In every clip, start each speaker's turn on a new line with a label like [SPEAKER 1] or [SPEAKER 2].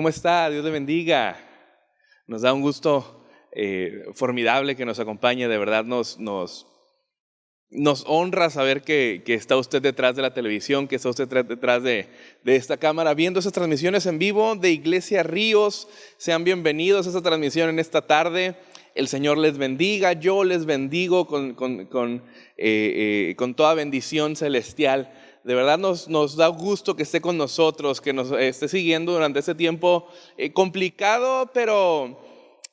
[SPEAKER 1] ¿Cómo está? Dios le bendiga. Nos da un gusto formidable que nos acompañe. De verdad nos honra saber que está usted detrás de la televisión, que está usted detrás de esta cámara, viendo esas transmisiones en vivo de Iglesia Ríos. Sean bienvenidos a esta transmisión en esta tarde. El Señor les bendiga. Yo les bendigo con toda bendición celestial. De verdad nos da gusto que esté con nosotros, que nos esté siguiendo durante este tiempo complicado, pero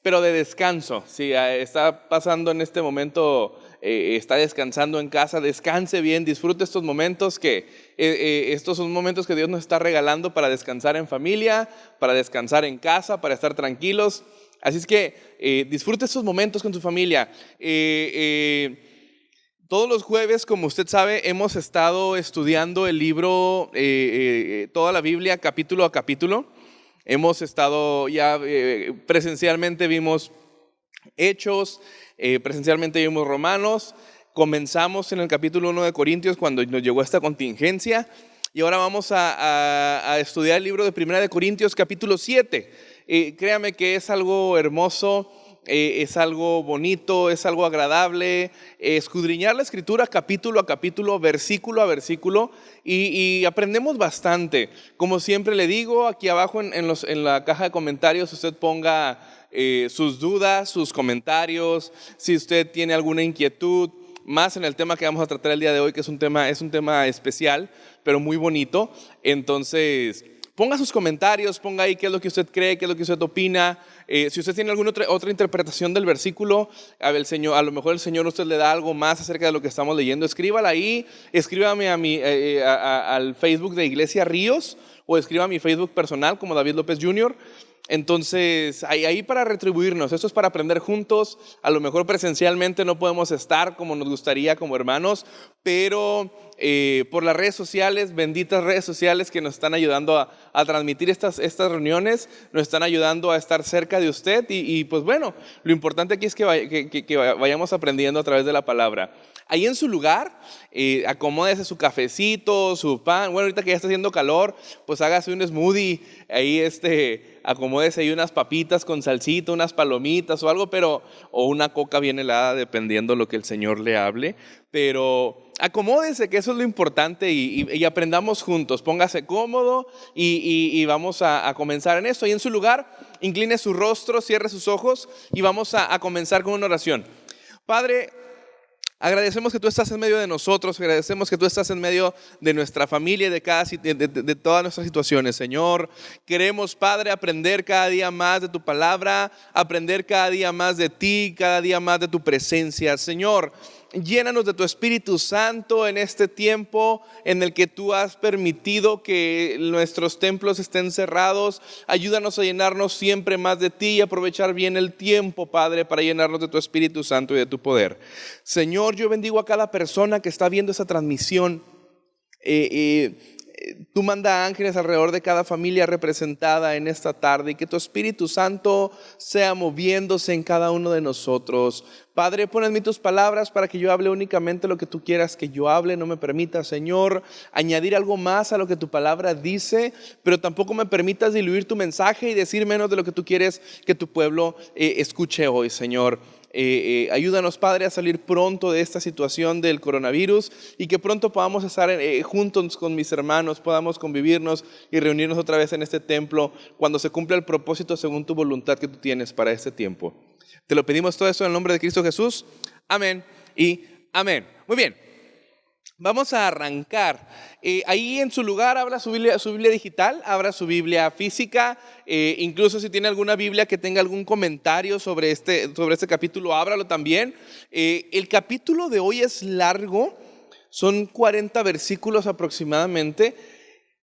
[SPEAKER 1] de descanso. Si está pasando en este momento, está descansando en casa, descanse bien, disfrute estos momentos estos son momentos que Dios nos está regalando para descansar en familia, para descansar en casa, para estar tranquilos. Así es que disfrute estos momentos con su familia. Todos los jueves, como usted sabe, hemos estado estudiando el libro, toda la Biblia, capítulo a capítulo. Hemos estado ya presencialmente vimos Hechos, presencialmente vimos Romanos. Comenzamos en el capítulo 1 de Corintios cuando nos llegó esta contingencia. Y ahora vamos a estudiar el libro de Primera de Corintios, capítulo 7. Créame que es algo hermoso. Es algo bonito, es algo agradable, escudriñar la Escritura capítulo a capítulo, versículo a versículo, y aprendemos bastante. Como siempre le digo, aquí abajo en la caja de comentarios usted ponga sus dudas, sus comentarios, si usted tiene alguna inquietud, más en el tema que vamos a tratar el día de hoy, que es un tema especial, pero muy bonito. Entonces, ponga sus comentarios, ponga ahí qué es lo que usted cree, qué es lo que usted opina. Si usted tiene alguna otra interpretación del versículo, a lo mejor el Señor usted le da algo más acerca de lo que estamos leyendo, escríbala ahí, escríbame al Facebook de Iglesia Ríos o escriba a mi Facebook personal como David López Jr. Entonces, ahí para retribuirnos, esto es para aprender juntos. A lo mejor presencialmente no podemos estar como nos gustaría como hermanos, pero por las redes sociales, benditas redes sociales que nos están ayudando a transmitir estas reuniones, nos están ayudando a estar cerca de usted y pues bueno, lo importante aquí es que vayamos aprendiendo a través de la palabra. Ahí en su lugar, acomódese su cafecito, su pan. Bueno, ahorita que ya está haciendo calor, pues hágase un smoothie. Ahí acomódese ahí unas papitas con salsita, unas palomitas o algo, o una coca bien helada, dependiendo lo que el Señor le hable. Pero acomódese, que eso es lo importante y aprendamos juntos. Póngase cómodo y vamos a comenzar en esto. Ahí en su lugar, incline su rostro, cierre sus ojos y vamos a comenzar con una oración. Padre, agradecemos que tú estás en medio de nosotros, agradecemos que tú estás en medio de nuestra familia, de todas nuestras situaciones, Señor. Queremos, Padre, aprender cada día más de tu palabra, aprender cada día más de ti, cada día más de tu presencia, Señor. Llénanos de tu Espíritu Santo en este tiempo en el que tú has permitido que nuestros templos estén cerrados. Ayúdanos a llenarnos siempre más de ti y aprovechar bien el tiempo, Padre, para llenarnos de tu Espíritu Santo y de tu poder. Señor, yo bendigo a cada persona que está viendo esa transmisión. Tú manda ángeles alrededor de cada familia representada en esta tarde y que tu Espíritu Santo sea moviéndose en cada uno de nosotros. Padre, pon en mí tus palabras para que yo hable únicamente lo que tú quieras que yo hable. No me permitas, Señor, añadir algo más a lo que tu palabra dice, pero tampoco me permitas diluir tu mensaje y decir menos de lo que tú quieres que tu pueblo escuche hoy, Señor. Ayúdanos, Padre, a salir pronto de esta situación del coronavirus y que pronto podamos estar juntos con mis hermanos, podamos convivirnos y reunirnos otra vez en este templo cuando se cumpla el propósito según tu voluntad que tú tienes para este tiempo. Te lo pedimos todo esto en el nombre de Cristo Jesús. Amén y amén. Muy bien. Vamos a arrancar. Ahí en su lugar abra su Biblia digital, abra su Biblia física. Incluso si tiene alguna Biblia que tenga algún comentario sobre este capítulo, ábralo también. El capítulo de hoy es largo, son 40 versículos aproximadamente.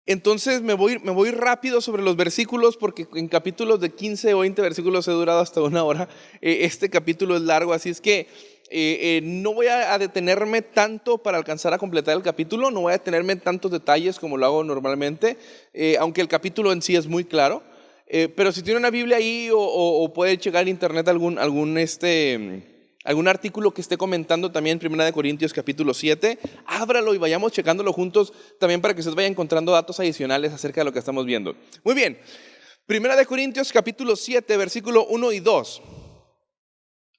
[SPEAKER 1] Entonces me voy rápido sobre los versículos porque en capítulos de 15 o 20 versículos he durado hasta una hora. Este capítulo es largo, así es que no voy a detenerme tanto para alcanzar a completar el capítulo, no voy a detenerme en tantos detalles como lo hago normalmente, aunque el capítulo en sí es muy claro. Pero si tiene una Biblia ahí o puede checar en internet algún artículo que esté comentando también, 1 Corintios capítulo 7, ábralo y vayamos checándolo juntos también para que usted vaya encontrando datos adicionales acerca de lo que estamos viendo. Muy bien, Primera de Corintios capítulo 7, versículo 1 y 2.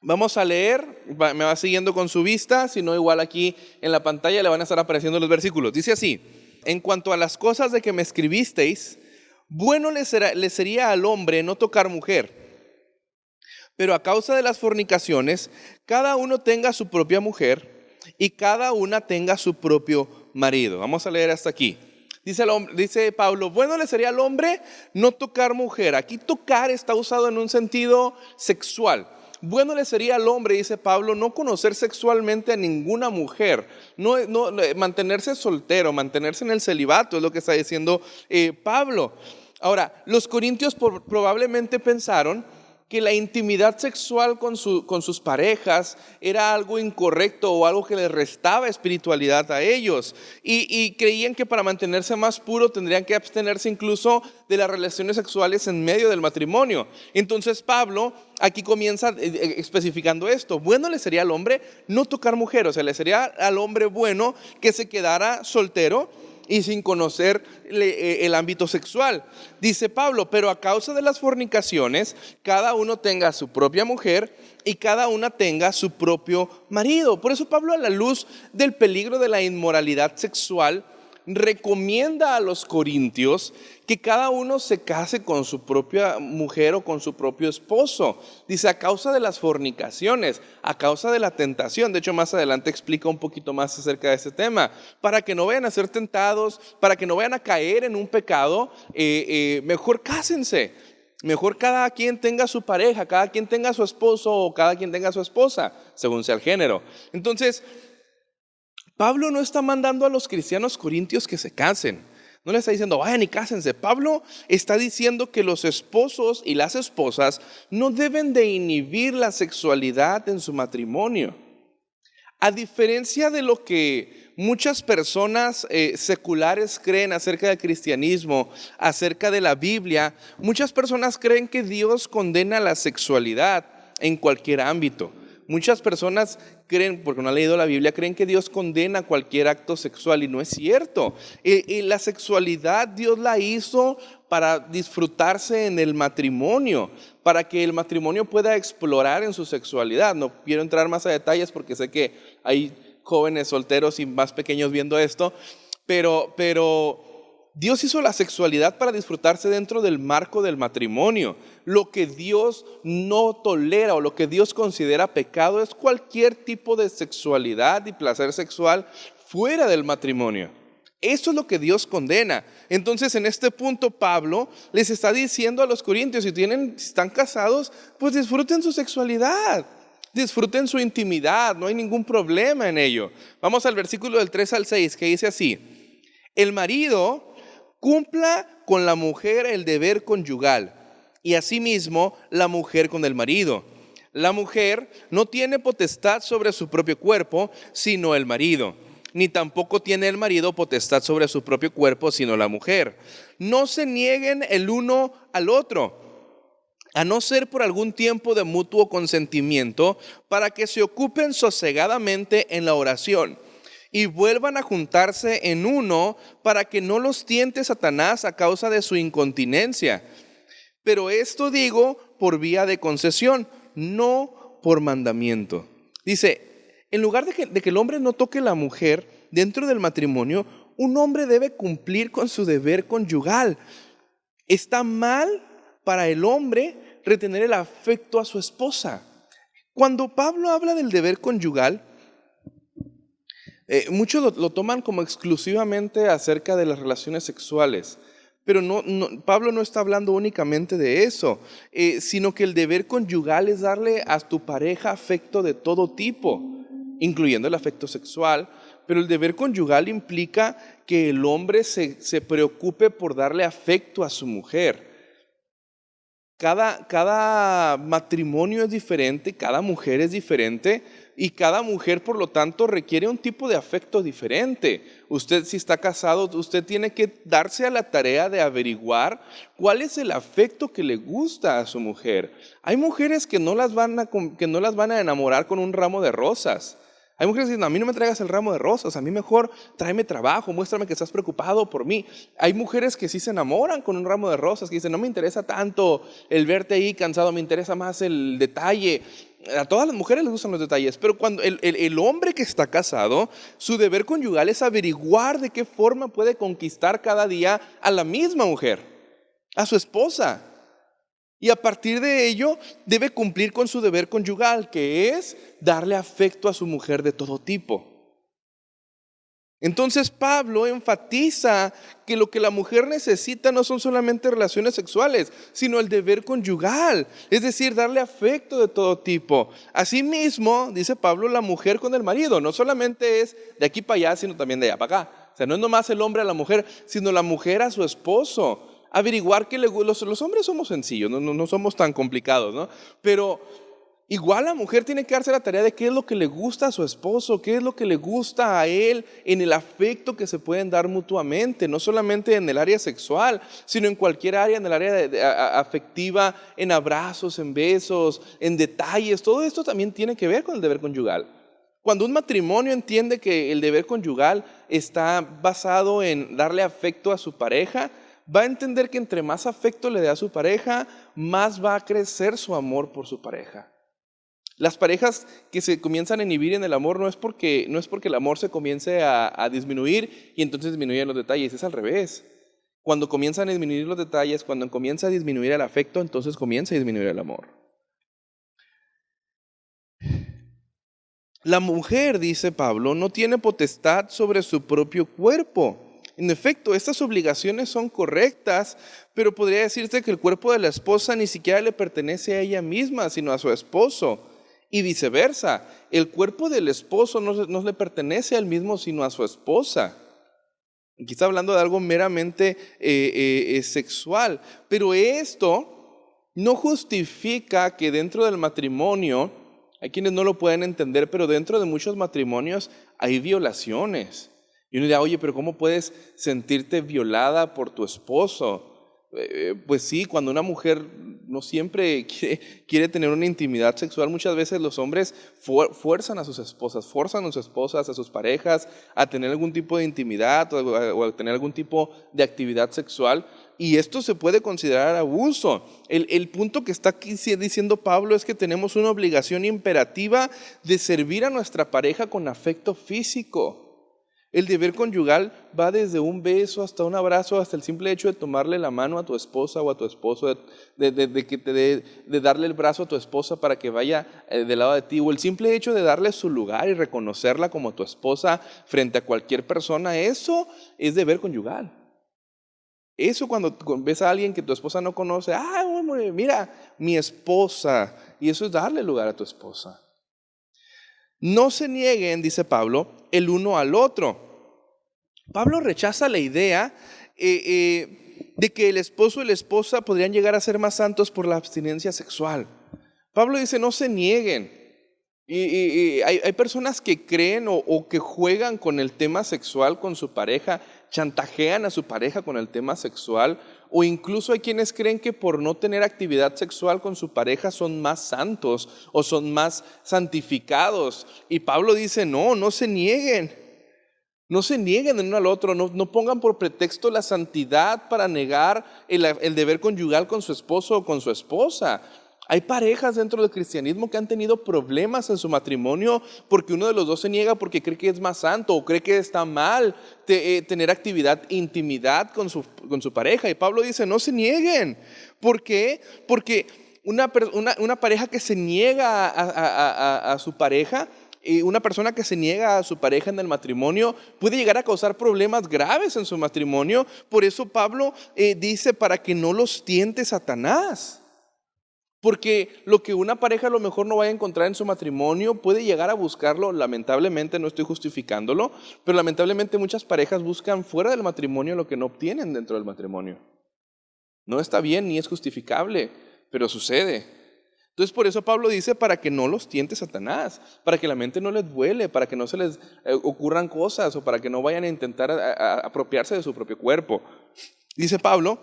[SPEAKER 1] Vamos a leer, me va siguiendo con su vista, si no igual aquí en la pantalla le van a estar apareciendo los versículos. Dice así: en cuanto a las cosas de que me escribisteis, bueno le sería al hombre no tocar mujer, pero a causa de las fornicaciones, cada uno tenga su propia mujer y cada una tenga su propio marido. Vamos a leer hasta aquí. Dice Pablo, bueno le sería al hombre no tocar mujer. Aquí tocar está usado en un sentido sexual. Bueno le sería al hombre, dice Pablo, no conocer sexualmente a ninguna mujer, mantenerse soltero, mantenerse en el celibato, es lo que está diciendo Pablo. Ahora, los corintios probablemente pensaron que la intimidad sexual con sus parejas era algo incorrecto o algo que les restaba espiritualidad a ellos. Y creían que para mantenerse más puro tendrían que abstenerse incluso de las relaciones sexuales en medio del matrimonio. Entonces Pablo aquí comienza especificando esto. Bueno le sería al hombre no tocar mujer, o sea, le sería al hombre bueno que se quedara soltero y sin conocer el ámbito sexual. Dice Pablo, pero a causa de las fornicaciones, cada uno tenga su propia mujer y cada una tenga su propio marido. Por eso Pablo, a la luz del peligro de la inmoralidad sexual, recomienda a los corintios que cada uno se case con su propia mujer o con su propio esposo. Dice, a causa de las fornicaciones, a causa de la tentación. De hecho, más adelante explica un poquito más acerca de este tema. Para que no vayan a ser tentados, para que no vayan a caer en un pecado, mejor cásense. Mejor cada quien tenga su pareja, cada quien tenga su esposo o cada quien tenga su esposa, según sea el género. Entonces, Pablo no está mandando a los cristianos corintios que se casen. No le está diciendo, vayan y cásense. Pablo está diciendo que los esposos y las esposas no deben de inhibir la sexualidad en su matrimonio. A diferencia de lo que muchas personas seculares creen acerca del cristianismo, acerca de la Biblia, muchas personas creen que Dios condena la sexualidad en cualquier ámbito. Muchas personas creen, porque no han leído la Biblia, creen que Dios condena cualquier acto sexual y no es cierto. La sexualidad Dios la hizo para disfrutarse en el matrimonio, para que el matrimonio pueda explorar en su sexualidad. No quiero entrar más a detalles porque sé que hay jóvenes solteros y más pequeños viendo esto, pero Dios hizo la sexualidad para disfrutarse dentro del marco del matrimonio. Lo que Dios no tolera o lo que Dios considera pecado es cualquier tipo de sexualidad y placer sexual fuera del matrimonio. Eso es lo que Dios condena. Entonces, en este punto, Pablo les está diciendo a los corintios, si están casados, pues disfruten su sexualidad. Disfruten su intimidad, no hay ningún problema en ello. Vamos al versículo del 3 al 6, que dice así: el marido cumpla con la mujer el deber conyugal, y asimismo la mujer con el marido. La mujer no tiene potestad sobre su propio cuerpo, sino el marido, ni tampoco tiene el marido potestad sobre su propio cuerpo, sino la mujer. No se nieguen el uno al otro, a no ser por algún tiempo de mutuo consentimiento, para que se ocupen sosegadamente en la oración y vuelvan a juntarse en uno, para que no los tiente Satanás a causa de su incontinencia. Pero esto digo por vía de concesión, no por mandamiento. Dice, en lugar de que el hombre no toque a la mujer dentro del matrimonio, un hombre debe cumplir con su deber conyugal. Está mal para el hombre retener el afecto a su esposa. Cuando Pablo habla del deber conyugal, muchos lo toman como exclusivamente acerca de las relaciones sexuales, pero Pablo no está hablando únicamente de eso, sino que el deber conyugal es darle a tu pareja afecto de todo tipo, incluyendo el afecto sexual, pero el deber conyugal implica que el hombre se preocupe por darle afecto a su mujer. Cada matrimonio es diferente, cada mujer es diferente y cada mujer, por lo tanto, requiere un tipo de afecto diferente. Usted, si está casado, usted tiene que darse a la tarea de averiguar cuál es el afecto que le gusta a su mujer. Hay mujeres que no las van a enamorar con un ramo de rosas. Hay mujeres que dicen, a mí no me traigas el ramo de rosas, a mí mejor tráeme trabajo, muéstrame que estás preocupado por mí. Hay mujeres que sí se enamoran con un ramo de rosas, que dicen, no me interesa tanto el verte ahí cansado, me interesa más el detalle. A todas las mujeres les gustan los detalles, pero cuando el hombre que está casado, su deber conyugal es averiguar de qué forma puede conquistar cada día a la misma mujer, a su esposa. Y a partir de ello debe cumplir con su deber conyugal, que es darle afecto a su mujer de todo tipo. Entonces Pablo enfatiza que lo que la mujer necesita no son solamente relaciones sexuales, sino el deber conyugal, es decir, darle afecto de todo tipo. Asimismo, dice Pablo, la mujer con el marido, no solamente es de aquí para allá, sino también de allá para acá. O sea, no es nomás el hombre a la mujer, sino la mujer a su esposo. Averiguar que los hombres somos sencillos, no somos tan complicados, ¿no? Pero igual la mujer tiene que darse la tarea de qué es lo que le gusta a su esposo, qué es lo que le gusta a él en el afecto que se pueden dar mutuamente, no solamente en el área sexual, sino en cualquier área, en el área afectiva, en abrazos, en besos, en detalles. Todo esto también tiene que ver con el deber conyugal. Cuando un matrimonio entiende que el deber conyugal está basado en darle afecto a su pareja, va a entender que entre más afecto le dé a su pareja, más va a crecer su amor por su pareja. Las parejas que se comienzan a inhibir en el amor no es porque el amor se comience a disminuir y entonces disminuyen los detalles, es al revés. Cuando comienzan a disminuir los detalles, cuando comienza a disminuir el afecto, entonces comienza a disminuir el amor. La mujer, dice Pablo, no tiene potestad sobre su propio cuerpo. En efecto, estas obligaciones son correctas, pero podría decirse que el cuerpo de la esposa ni siquiera le pertenece a ella misma, sino a su esposo. Y viceversa, el cuerpo del esposo no le pertenece al mismo, sino a su esposa. Aquí está hablando de algo meramente sexual, pero esto no justifica que dentro del matrimonio, hay quienes no lo pueden entender, pero dentro de muchos matrimonios hay violaciones. Y uno dirá, oye, pero ¿cómo puedes sentirte violada por tu esposo? Pues sí, cuando una mujer no siempre quiere tener una intimidad sexual, muchas veces los hombres fuerzan a sus esposas, a sus parejas a tener algún tipo de intimidad o a tener algún tipo de actividad sexual. Y esto se puede considerar abuso. El punto que está aquí diciendo Pablo es que tenemos una obligación imperativa de servir a nuestra pareja con afecto físico. El deber conyugal va desde un beso hasta un abrazo, hasta el simple hecho de tomarle la mano a tu esposa o a tu esposo, de darle el brazo a tu esposa para que vaya del lado de ti, o el simple hecho de darle su lugar y reconocerla como tu esposa frente a cualquier persona. Eso es deber conyugal. Eso cuando ves a alguien que tu esposa no conoce, mira, mi esposa, y eso es darle lugar a tu esposa. No se nieguen, dice Pablo, el uno al otro. Pablo rechaza la idea de que el esposo y la esposa podrían llegar a ser más santos por la abstinencia sexual. Pablo dice, no se nieguen. Y hay personas que creen o que juegan con el tema sexual con su pareja, chantajean a su pareja con el tema sexual, o incluso hay quienes creen que por no tener actividad sexual con su pareja son más santos o son más santificados. Y Pablo dice, no se nieguen. No se nieguen el uno al otro, no pongan por pretexto la santidad para negar el deber conyugal con su esposo o con su esposa. Hay parejas dentro del cristianismo que han tenido problemas en su matrimonio porque uno de los dos se niega porque cree que es más santo o cree que está mal tener intimidad con su pareja. Y Pablo dice, no se nieguen. ¿Por qué? Porque una pareja que se niega a su pareja, una persona que se niega a su pareja en el matrimonio puede llegar a causar problemas graves en su matrimonio. Por eso Pablo dice, para que no los tiente Satanás. Porque lo que una pareja a lo mejor no vaya a encontrar en su matrimonio, puede llegar a buscarlo, lamentablemente, no estoy justificándolo, pero lamentablemente muchas parejas buscan fuera del matrimonio lo que no obtienen dentro del matrimonio. No está bien ni es justificable, pero sucede. Entonces por eso Pablo dice, para que no los tiente Satanás, para que la mente no les duele, para que no se les ocurran cosas o para que no vayan a intentar apropiarse de su propio cuerpo. Dice Pablo,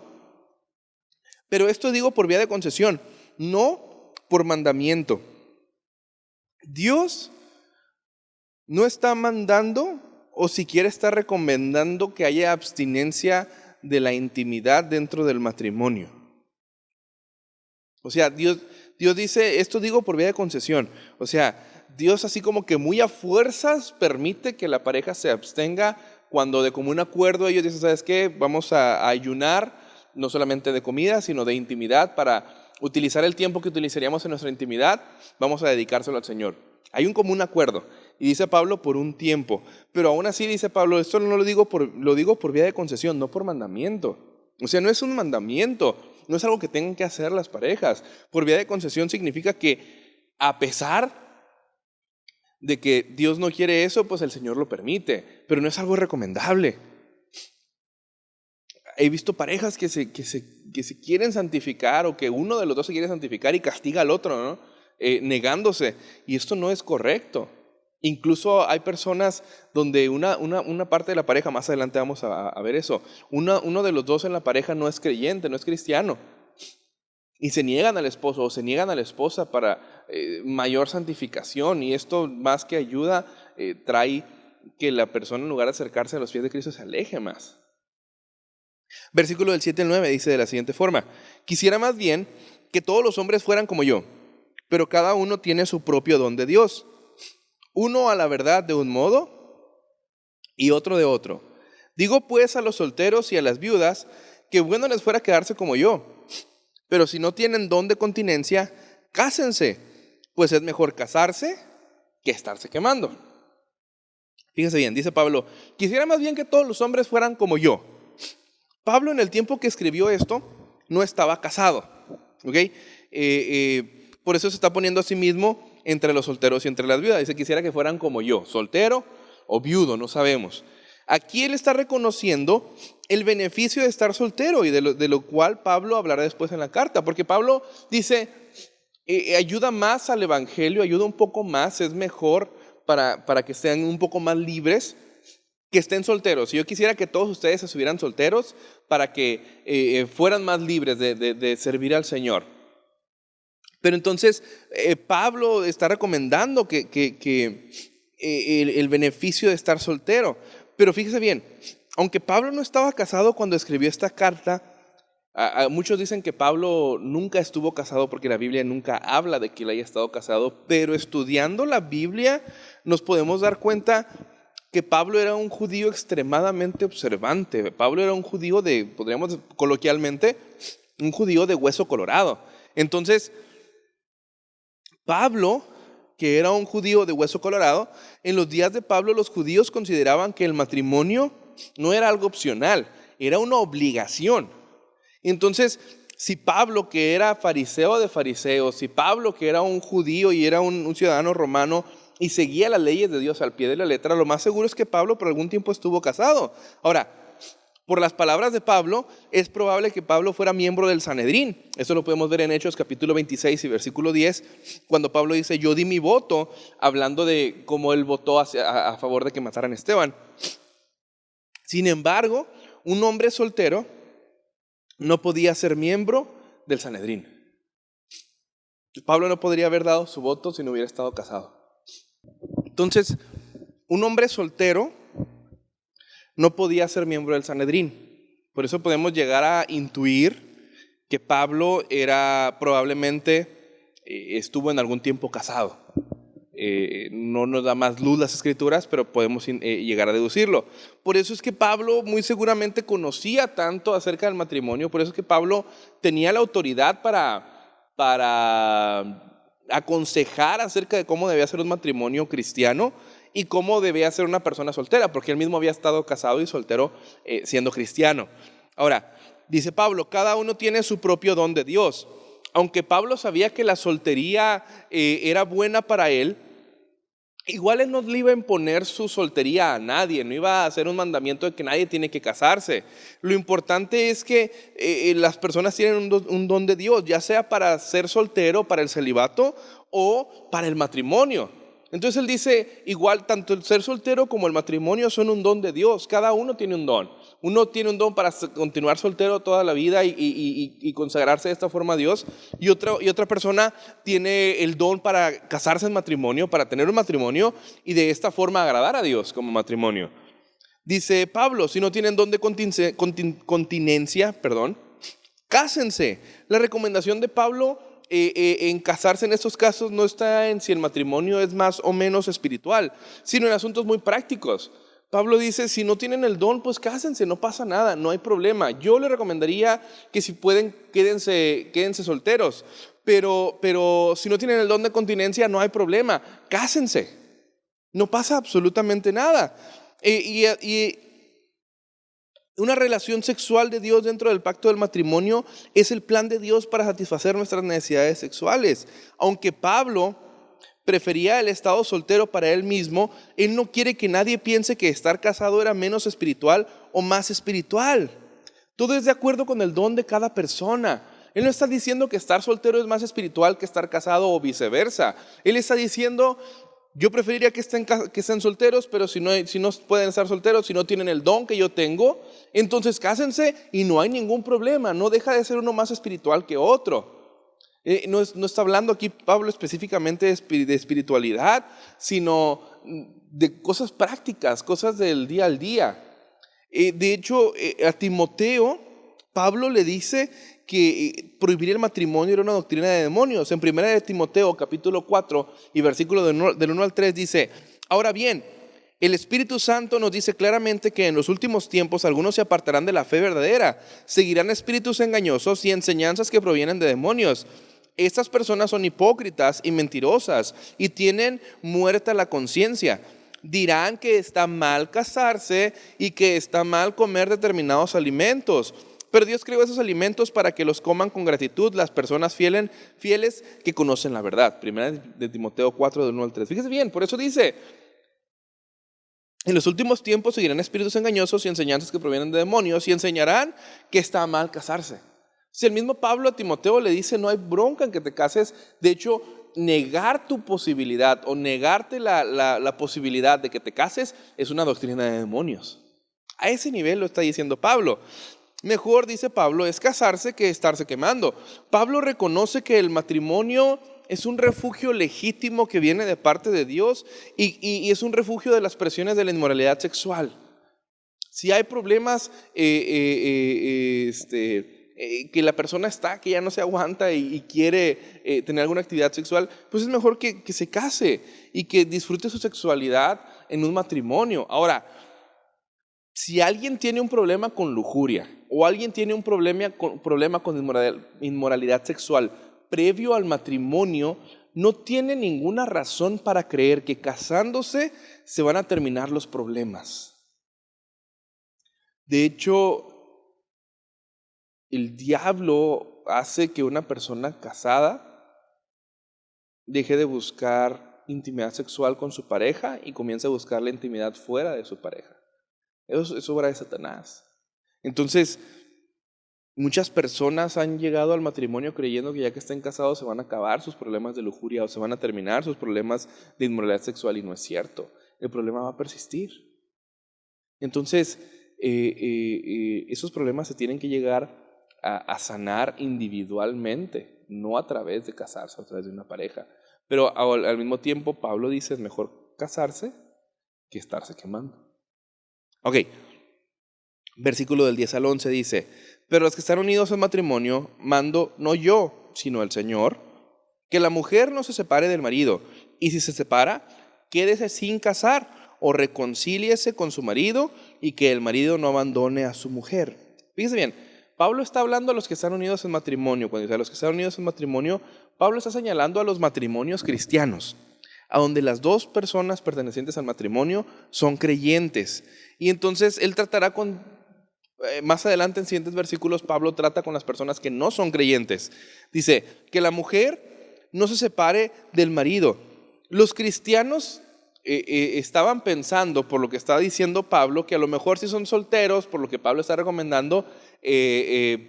[SPEAKER 1] pero esto digo por vía de concesión, no por mandamiento. Dios no está mandando o siquiera está recomendando que haya abstinencia de la intimidad dentro del matrimonio. O sea, Dios dice, esto digo por vía de concesión. O sea, Dios así como que muy a fuerzas permite que la pareja se abstenga cuando de común acuerdo ellos dicen, ¿sabes qué? Vamos a ayunar, no solamente de comida, sino de intimidad para utilizar el tiempo que utilizaríamos en nuestra intimidad, vamos a dedicárselo al Señor. Hay un común acuerdo. Y dice Pablo, por un tiempo. Pero aún así dice Pablo, esto no lo digo por vía de concesión, no por mandamiento. O sea, no es un mandamiento, no es algo que tengan que hacer las parejas. Por vía de concesión significa que a pesar de que Dios no quiere eso, pues el Señor lo permite. Pero no es algo recomendable. He visto parejas que se quieren santificar o que uno de los dos se quiere santificar y castiga al otro, ¿no? Negándose. Y esto no es correcto. Incluso hay personas donde una parte de la pareja, más adelante vamos a ver eso, uno de los dos en la pareja no es creyente, no es cristiano. Y se niegan al esposo o se niegan a la esposa para mayor santificación. Y esto más que ayuda, trae que la persona en lugar de acercarse a los pies de Cristo se aleje más. Versículo del 7 al 9 dice de la siguiente forma: quisiera más bien que todos los hombres fueran como yo, pero cada uno tiene su propio don de Dios. Uno a la verdad de un modo y otro de otro. Digo pues a los solteros y a las viudas que bueno les fuera quedarse como yo. Pero si no tienen don de continencia, cásense, pues es mejor casarse que estarse quemando. Fíjense bien, dice Pablo, quisiera más bien que todos los hombres fueran como yo. Pablo en el tiempo que escribió esto no estaba casado, ¿ok? Por eso se está poniendo a sí mismo entre los solteros y entre las viudas. Dice, quisiera que fueran como yo, soltero o viudo, no sabemos. Aquí él está reconociendo el beneficio de estar soltero y de lo cual Pablo hablará después en la carta. Porque Pablo dice, ayuda más al evangelio, ayuda un poco más, es mejor para que sean un poco más libres que estén solteros. Y yo quisiera que todos ustedes estuvieran solteros para que fueran más libres de servir al Señor. Pero entonces Pablo está recomendando el beneficio de estar soltero. Pero fíjese bien, aunque Pablo no estaba casado cuando escribió esta carta, muchos dicen que Pablo nunca estuvo casado porque la Biblia nunca habla de que él haya estado casado, pero estudiando la Biblia nos podemos dar cuenta que Pablo era un judío extremadamente observante. Pablo era un judío podríamos coloquialmente, un judío de hueso colorado. Entonces, Pablo, que era un judío de hueso colorado, en los días de Pablo los judíos consideraban que el matrimonio no era algo opcional, era una obligación. Entonces, si Pablo, que era fariseo de fariseos, si Pablo, que era un judío y era un ciudadano romano y seguía las leyes de Dios al pie de la letra, lo más seguro es que Pablo por algún tiempo estuvo casado. Ahora, por las palabras de Pablo, es probable que Pablo fuera miembro del Sanedrín. Eso lo podemos ver en Hechos capítulo 26 y versículo 10, cuando Pablo dice, yo di mi voto, hablando de cómo él votó a favor de que mataran a Esteban. Sin embargo, un hombre soltero no podía ser miembro del Sanedrín. Pablo no podría haber dado su voto si no hubiera estado casado. Entonces, un hombre soltero no podía ser miembro del Sanedrín. Por eso podemos llegar a intuir que Pablo probablemente estuvo en algún tiempo casado. No nos da más luz las escrituras, pero podemos llegar a deducirlo. Por eso es que Pablo muy seguramente conocía tanto acerca del matrimonio, por eso es que Pablo tenía la autoridad para aconsejar acerca de cómo debía ser un matrimonio cristiano y cómo debía ser una persona soltera, porque él mismo había estado casado y soltero siendo cristiano. Ahora, dice Pablo, cada uno tiene su propio don de Dios. Aunque Pablo sabía que la soltería era buena para él, igual él no le iba a imponer su soltería a nadie, no iba a hacer un mandamiento de que nadie tiene que casarse. Lo importante es que las personas tienen un don de Dios, ya sea para ser soltero, para el celibato o para el matrimonio. Entonces él dice, igual tanto el ser soltero como el matrimonio son un don de Dios, cada uno tiene un don. Uno tiene un don para continuar soltero toda la vida y consagrarse de esta forma a Dios, y otra persona tiene el don para casarse en matrimonio, para tener un matrimonio y de esta forma agradar a Dios como matrimonio. Dice Pablo, si no tienen don de continencia, cásense. La recomendación de Pablo en casarse en estos casos no está en si el matrimonio es más o menos espiritual, sino en asuntos muy prácticos. Pablo dice, si no tienen el don, pues cásense, no pasa nada, no hay problema. Yo le recomendaría que si pueden, quédense solteros, pero si no tienen el don de continencia, no hay problema, cásense. No pasa absolutamente nada. Y una relación sexual de Dios dentro del pacto del matrimonio es el plan de Dios para satisfacer nuestras necesidades sexuales. Aunque Pablo prefería el estado soltero para él mismo, él no quiere que nadie piense que estar casado era menos espiritual o más espiritual. Todo es de acuerdo con el don de cada persona. Él no está diciendo que estar soltero es más espiritual que estar casado o viceversa. Él está diciendo, yo preferiría que estén solteros, pero si no pueden estar solteros, si no tienen el don que yo tengo, entonces cásense y no hay ningún problema. No deja de ser uno más espiritual que otro. No está hablando aquí Pablo específicamente de espiritualidad, sino de cosas prácticas, cosas del día al día. De hecho, a Timoteo, Pablo le dice que prohibir el matrimonio era una doctrina de demonios. En 1 de Timoteo, capítulo 4 y versículo del 1 al 3 dice, ahora bien, el Espíritu Santo nos dice claramente que en los últimos tiempos algunos se apartarán de la fe verdadera, seguirán espíritus engañosos y enseñanzas que provienen de demonios. Estas personas son hipócritas y mentirosas y tienen muerta la conciencia. Dirán que está mal casarse y que está mal comer determinados alimentos. Pero Dios creó esos alimentos para que los coman con gratitud las personas fieles que conocen la verdad. 1 de Timoteo 4, del 1 al 3. Fíjese bien, por eso dice, en los últimos tiempos seguirán espíritus engañosos y enseñanzas que provienen de demonios y enseñarán que está mal casarse. Si el mismo Pablo a Timoteo le dice, no hay bronca en que te cases, de hecho, negar tu posibilidad o negarte la posibilidad de que te cases es una doctrina de demonios. A ese nivel lo está diciendo Pablo. Mejor, dice Pablo, es casarse que estarse quemando. Pablo reconoce que el matrimonio es un refugio legítimo que viene de parte de Dios y es un refugio de las presiones de la inmoralidad sexual. Si hay problemas que la persona que ya no se aguanta y quiere tener alguna actividad sexual, pues es mejor que se case y que disfrute su sexualidad en un matrimonio. Ahora, si alguien tiene un problema con lujuria o alguien tiene un problema con inmoralidad sexual previo al matrimonio, no tiene ninguna razón para creer que casándose se van a terminar los problemas. De hecho, el diablo hace que una persona casada deje de buscar intimidad sexual con su pareja y comience a buscar la intimidad fuera de su pareja. Eso es obra de Satanás. Entonces, muchas personas han llegado al matrimonio creyendo que ya que estén casados se van a acabar sus problemas de lujuria o se van a terminar sus problemas de inmoralidad sexual, y no es cierto. El problema va a persistir. Entonces, esos problemas se tienen que llegar a sanar individualmente, no a través de casarse, a través de una pareja. Pero al mismo tiempo, Pablo dice, es mejor casarse que estarse quemando. Ok, versículo del 10 al 11 dice, pero los que están unidos en matrimonio, mando no yo, sino el Señor, que la mujer no se separe del marido, y si se separa, quédese sin casar, o reconcíliese con su marido, y que el marido no abandone a su mujer. Fíjense bien, Pablo está hablando a los que están unidos en matrimonio. Cuando dice a los que están unidos en matrimonio, Pablo está señalando a los matrimonios cristianos, a donde las dos personas pertenecientes al matrimonio son creyentes. Y entonces él tratará más adelante en siguientes versículos, Pablo trata con las personas que no son creyentes. Dice, que la mujer no se separe del marido. Los cristianos estaban pensando, por lo que está diciendo Pablo, que a lo mejor si son solteros, por lo que Pablo está recomendando,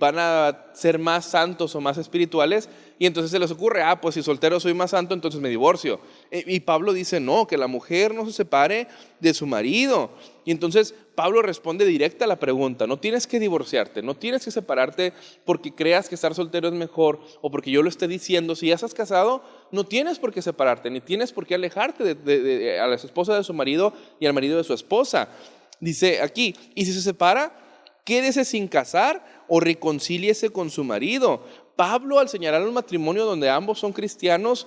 [SPEAKER 1] van a ser más santos o más espirituales, y entonces se les ocurre, pues si soltero soy más santo, entonces me divorcio. Y Pablo dice, no, que la mujer no se separe de su marido. Y entonces Pablo responde directa a la pregunta, no tienes que divorciarte, no tienes que separarte porque creas que estar soltero es mejor o porque yo lo esté diciendo. Si ya estás casado, no tienes por qué separarte, ni tienes por qué alejarte de a la esposa de su marido y al marido de su esposa. Dice aquí, y si se separa, quédese sin casar o reconcíliese con su marido. Pablo, al señalar un matrimonio donde ambos son cristianos,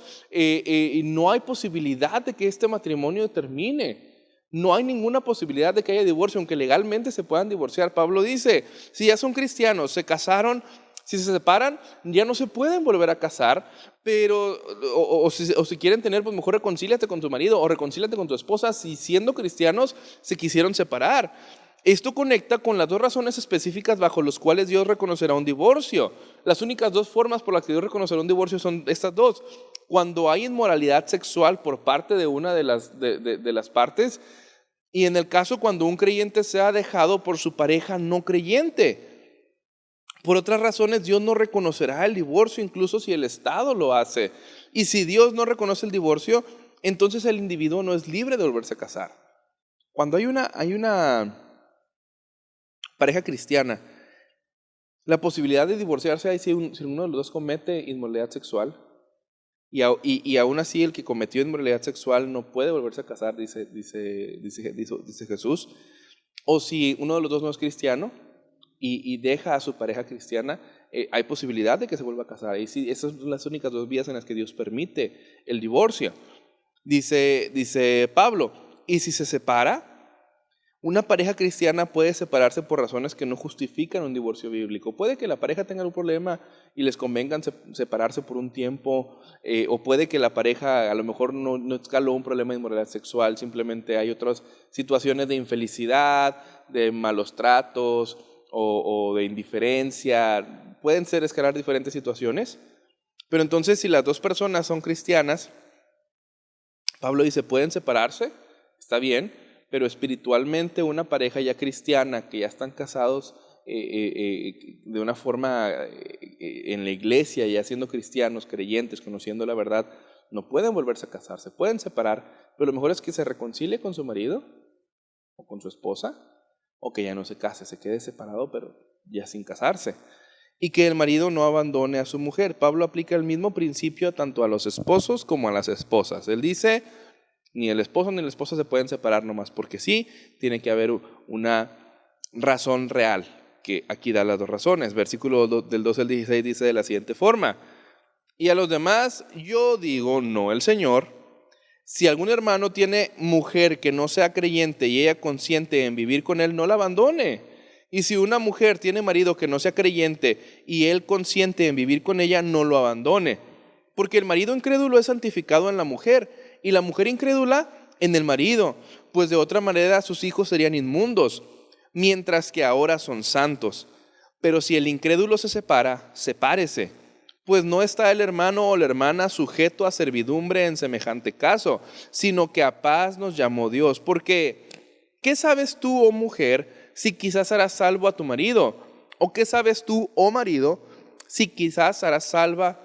[SPEAKER 1] no hay posibilidad de que este matrimonio termine. No hay ninguna posibilidad de que haya divorcio, aunque legalmente se puedan divorciar. Pablo dice, si ya son cristianos, se casaron, si se separan, ya no se pueden volver a casar, pero o si quieren tener, pues mejor reconcíliate con tu marido o reconcíliate con tu esposa si siendo cristianos se quisieron separar. Esto conecta con las dos razones específicas bajo las cuales Dios reconocerá un divorcio. Las únicas dos formas por las que Dios reconocerá un divorcio son estas dos. Cuando hay inmoralidad sexual por parte de una de las partes, y en el caso cuando un creyente sea dejado por su pareja no creyente. Por otras razones, Dios no reconocerá el divorcio, incluso si el Estado lo hace. Y si Dios no reconoce el divorcio, entonces el individuo no es libre de volverse a casar. Cuando hay una pareja cristiana, la posibilidad de divorciarse hay si uno de los dos comete inmoralidad sexual, y aún así el que cometió inmoralidad sexual no puede volverse a casar, dice Jesús. O si uno de los dos no es cristiano y deja a su pareja cristiana, hay posibilidad de que se vuelva a casar. Y sí, esas son las únicas dos vías en las que Dios permite el divorcio. Dice Pablo, y si se separa, una pareja cristiana puede separarse por razones que no justifican un divorcio bíblico. Puede que la pareja tenga un problema y les convenga separarse por un tiempo, o puede que la pareja a lo mejor no escaló un problema de inmoralidad sexual, simplemente hay otras situaciones de infelicidad, de malos tratos o de indiferencia. Pueden escalar diferentes situaciones, pero entonces si las dos personas son cristianas, Pablo dice, pueden separarse, está bien, pero espiritualmente una pareja ya cristiana, que ya están casados de una forma en la iglesia, ya siendo cristianos, creyentes, conociendo la verdad, no pueden volverse a casar, se pueden separar, pero lo mejor es que se reconcilie con su marido o con su esposa, o que ya no se case, se quede separado, pero ya sin casarse. Y que el marido no abandone a su mujer. Pablo aplica el mismo principio tanto a los esposos como a las esposas. Él dice, ni el esposo ni la esposa se pueden separar nomás porque sí, tiene que haber una razón real, que aquí da las dos razones. Versículo del 12 al 16 dice de la siguiente forma, y a los demás yo digo, no el Señor, si algún hermano tiene mujer que no sea creyente y ella consiente en vivir con él, no la abandone. Y si una mujer tiene marido que no sea creyente y él consiente en vivir con ella, no lo abandone. Porque el marido incrédulo es santificado en la mujer y la mujer incrédula en el marido, pues de otra manera sus hijos serían inmundos, mientras que ahora son santos. Pero si el incrédulo se separa, sepárese, pues no está el hermano o la hermana sujeto a servidumbre en semejante caso, sino que a paz nos llamó Dios. Porque, ¿qué sabes tú, oh mujer, si quizás harás salvo a tu marido? ¿O qué sabes tú, oh marido, si quizás harás salva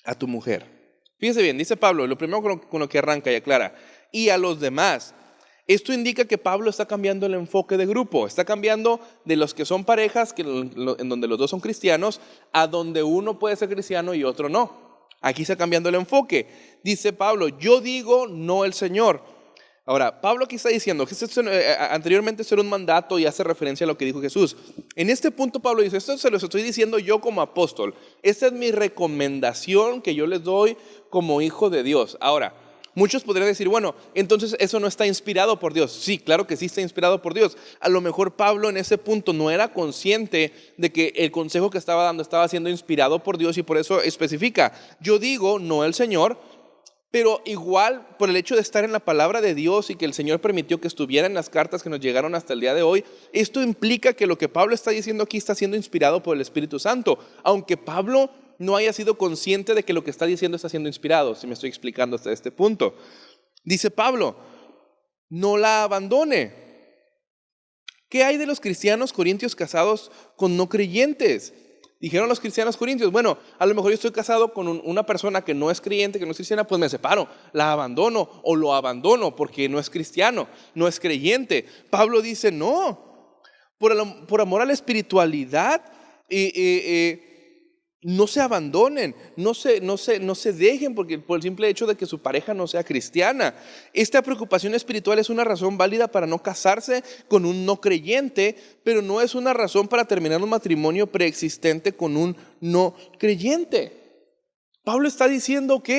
[SPEAKER 1] a tu mujer? Fíjese bien, dice Pablo, lo primero con lo que arranca y aclara, y a los demás. Esto indica que Pablo está cambiando el enfoque de grupo, está cambiando de los que son parejas, en donde los dos son cristianos, a donde uno puede ser cristiano y otro no. Aquí está cambiando el enfoque. Dice Pablo, yo digo, no el Señor. Ahora, Pablo aquí está diciendo que anteriormente esto era un mandato y hace referencia a lo que dijo Jesús. En este punto Pablo dice, esto se lo estoy diciendo yo como apóstol. Esta es mi recomendación que yo les doy como hijo de Dios. Ahora, muchos podrían decir, bueno, entonces eso no está inspirado por Dios. Sí, claro que sí está inspirado por Dios. A lo mejor Pablo en ese punto no era consciente de que el consejo que estaba dando estaba siendo inspirado por Dios y por eso especifica, yo digo, no el Señor. Pero igual, por el hecho de estar en la palabra de Dios y que el Señor permitió que estuviera en las cartas que nos llegaron hasta el día de hoy, esto implica que lo que Pablo está diciendo aquí está siendo inspirado por el Espíritu Santo, aunque Pablo no haya sido consciente de que lo que está diciendo está siendo inspirado, si me estoy explicando hasta este punto. Dice Pablo, no la abandone. ¿qué hay de los cristianos corintios casados con no creyentes? Dijeron los cristianos corintios, bueno, a lo mejor yo estoy casado con una persona que no es creyente, que no es cristiana, pues me separo, la abandono o lo abandono porque no es cristiano, no es creyente. Pablo dice, no, por amor a la espiritualidad, no se abandonen, no se dejen por el simple hecho de que su pareja no sea cristiana. Esta preocupación espiritual es una razón válida para no casarse con un no creyente, pero no es una razón para terminar un matrimonio preexistente con un no creyente. Pablo está diciendo, ok,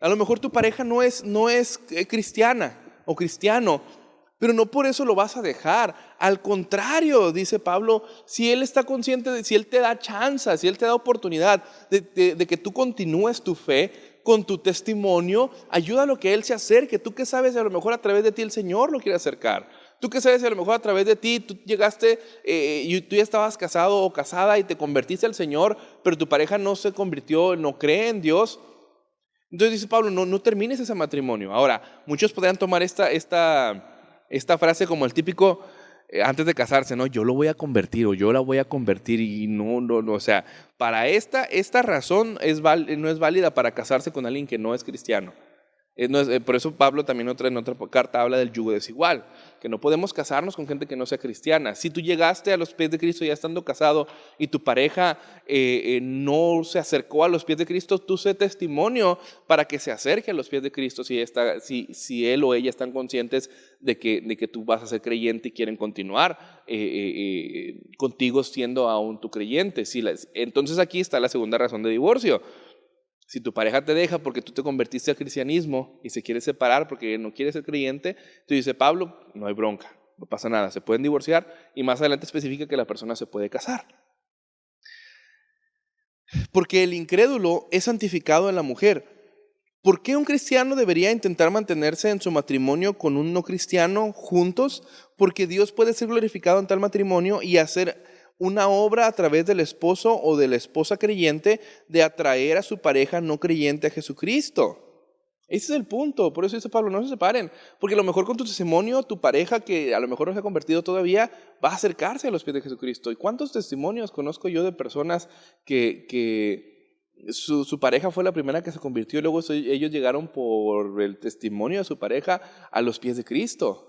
[SPEAKER 1] a lo mejor tu pareja no es cristiana o cristiano, pero no por eso lo vas a dejar. Al contrario, dice Pablo, si él está consciente, si él te da chance, si él te da oportunidad de que tú continúes tu fe con tu testimonio, ayúdalo a que él se acerque. Tú que sabes, a lo mejor a través de ti el Señor lo quiere acercar. Tú que sabes, a lo mejor a través de ti tú llegaste y tú ya estabas casado o casada y te convertiste al Señor, pero tu pareja no se convirtió, no cree en Dios. Entonces dice Pablo, no termines ese matrimonio. Ahora, muchos podrían tomar esta frase como el típico, antes de casarse, ¿no? Yo lo voy a convertir o yo la voy a convertir y no, o sea, para esta razón no es válida para casarse con alguien que no es cristiano. Por eso Pablo también en otra carta habla del yugo desigual, que no podemos casarnos con gente que no sea cristiana. Si tú llegaste a los pies de Cristo ya estando casado y tu pareja no se acercó a los pies de Cristo, tú sé testimonio para que se acerque a los pies de Cristo si él o ella están conscientes de que tú vas a ser creyente y quieren continuar contigo siendo aún tu creyente. Entonces aquí está la segunda razón de divorcio. Si tu pareja te deja porque tú te convertiste al cristianismo y se quiere separar porque no quiere ser creyente, tú dices, Pablo, no hay bronca, no pasa nada, se pueden divorciar y más adelante especifica que la persona se puede casar. Porque el incrédulo es santificado en la mujer. ¿Por qué un cristiano debería intentar mantenerse en su matrimonio con un no cristiano juntos? Porque Dios puede ser glorificado en tal matrimonio y hacer una obra a través del esposo o de la esposa creyente de atraer a su pareja no creyente a Jesucristo. Ese es el punto. Por eso dice Pablo, no se separen. Porque a lo mejor con tu testimonio, tu pareja que a lo mejor no se ha convertido todavía, va a acercarse a los pies de Jesucristo. ¿Y cuántos testimonios conozco yo de personas que su pareja fue la primera que se convirtió y luego ellos llegaron por el testimonio de su pareja a los pies de Cristo?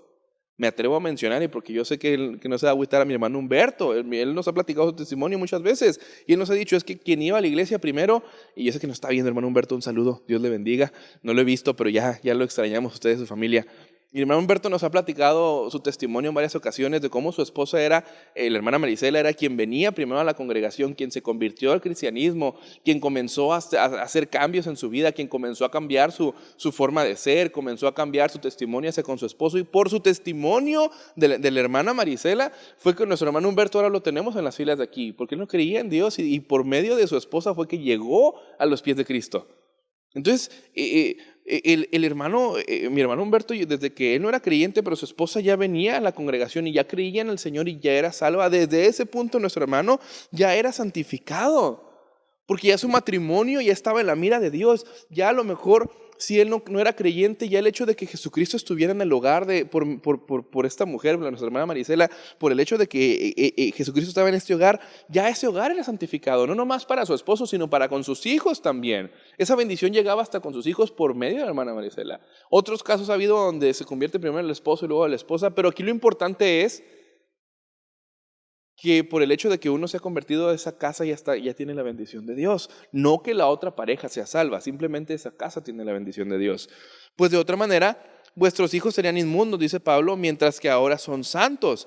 [SPEAKER 1] Me atrevo a mencionar, y porque yo sé que no se va a agüitar, a mi hermano Humberto. Él nos ha platicado su testimonio muchas veces y él nos ha dicho, es que quien iba a la iglesia primero, y yo sé que nos está viendo, hermano Humberto, un saludo, Dios le bendiga. No lo he visto, pero ya lo extrañamos, ustedes, su familia. Mi hermano Humberto nos ha platicado su testimonio en varias ocasiones de cómo su esposa la hermana Marisela era quien venía primero a la congregación, quien se convirtió al cristianismo, quien comenzó a hacer cambios en su vida, quien comenzó a cambiar su forma de ser, comenzó a cambiar su testimonio hacia con su esposo, y por su testimonio de la hermana Marisela fue que nuestro hermano Humberto ahora lo tenemos en las filas de aquí, porque él no creía en Dios y por medio de su esposa fue que llegó a los pies de Cristo. Entonces, mi hermano Humberto, desde que él no era creyente, pero su esposa ya venía a la congregación y ya creía en el Señor y ya era salva, desde ese punto nuestro hermano ya era santificado, porque ya su matrimonio ya estaba en la mira de Dios. Ya a lo mejor, si él no era creyente, ya el hecho de que Jesucristo estuviera en el hogar por esta mujer, nuestra hermana Marisela, por el hecho de que Jesucristo estaba en este hogar, ya ese hogar era santificado, no nomás para su esposo, sino para con sus hijos también. Esa bendición llegaba hasta con sus hijos por medio de la hermana Marisela. Otros casos ha habido donde se convierte primero el esposo y luego la esposa, pero aquí lo importante es que por el hecho de que uno se ha convertido a esa casa ya tiene la bendición de Dios. No que la otra pareja sea salva, simplemente esa casa tiene la bendición de Dios. Pues de otra manera, vuestros hijos serían inmundos, dice Pablo, mientras que ahora son santos.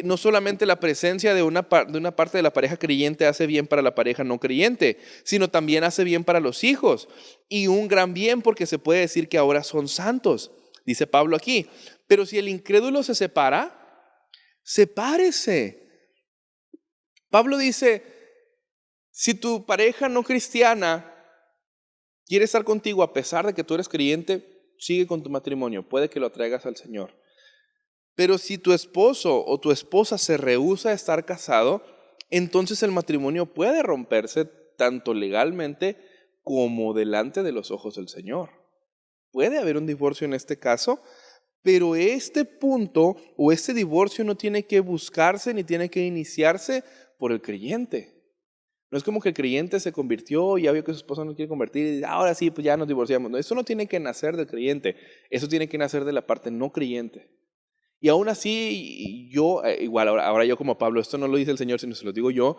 [SPEAKER 1] No solamente la presencia de una parte de la pareja creyente hace bien para la pareja no creyente, sino también hace bien para los hijos. Y un gran bien porque se puede decir que ahora son santos, dice Pablo aquí. Pero si el incrédulo se separa, sepárese. Pablo dice, si tu pareja no cristiana quiere estar contigo a pesar de que tú eres creyente, sigue con tu matrimonio, puede que lo atraigas al Señor. Pero si tu esposo o tu esposa se rehúsa a estar casado, entonces el matrimonio puede romperse tanto legalmente como delante de los ojos del Señor. Puede haber un divorcio en este caso, Pero este punto o este divorcio no tiene que buscarse ni tiene que iniciarse por el creyente. No es como que el creyente se convirtió y ya vio que su esposa no quiere convertir y ahora sí, pues ya nos divorciamos. No, eso no tiene que nacer del creyente, eso tiene que nacer de la parte no creyente. Y aún así, yo, igual ahora yo como Pablo, esto no lo dice el Señor, sino se lo digo yo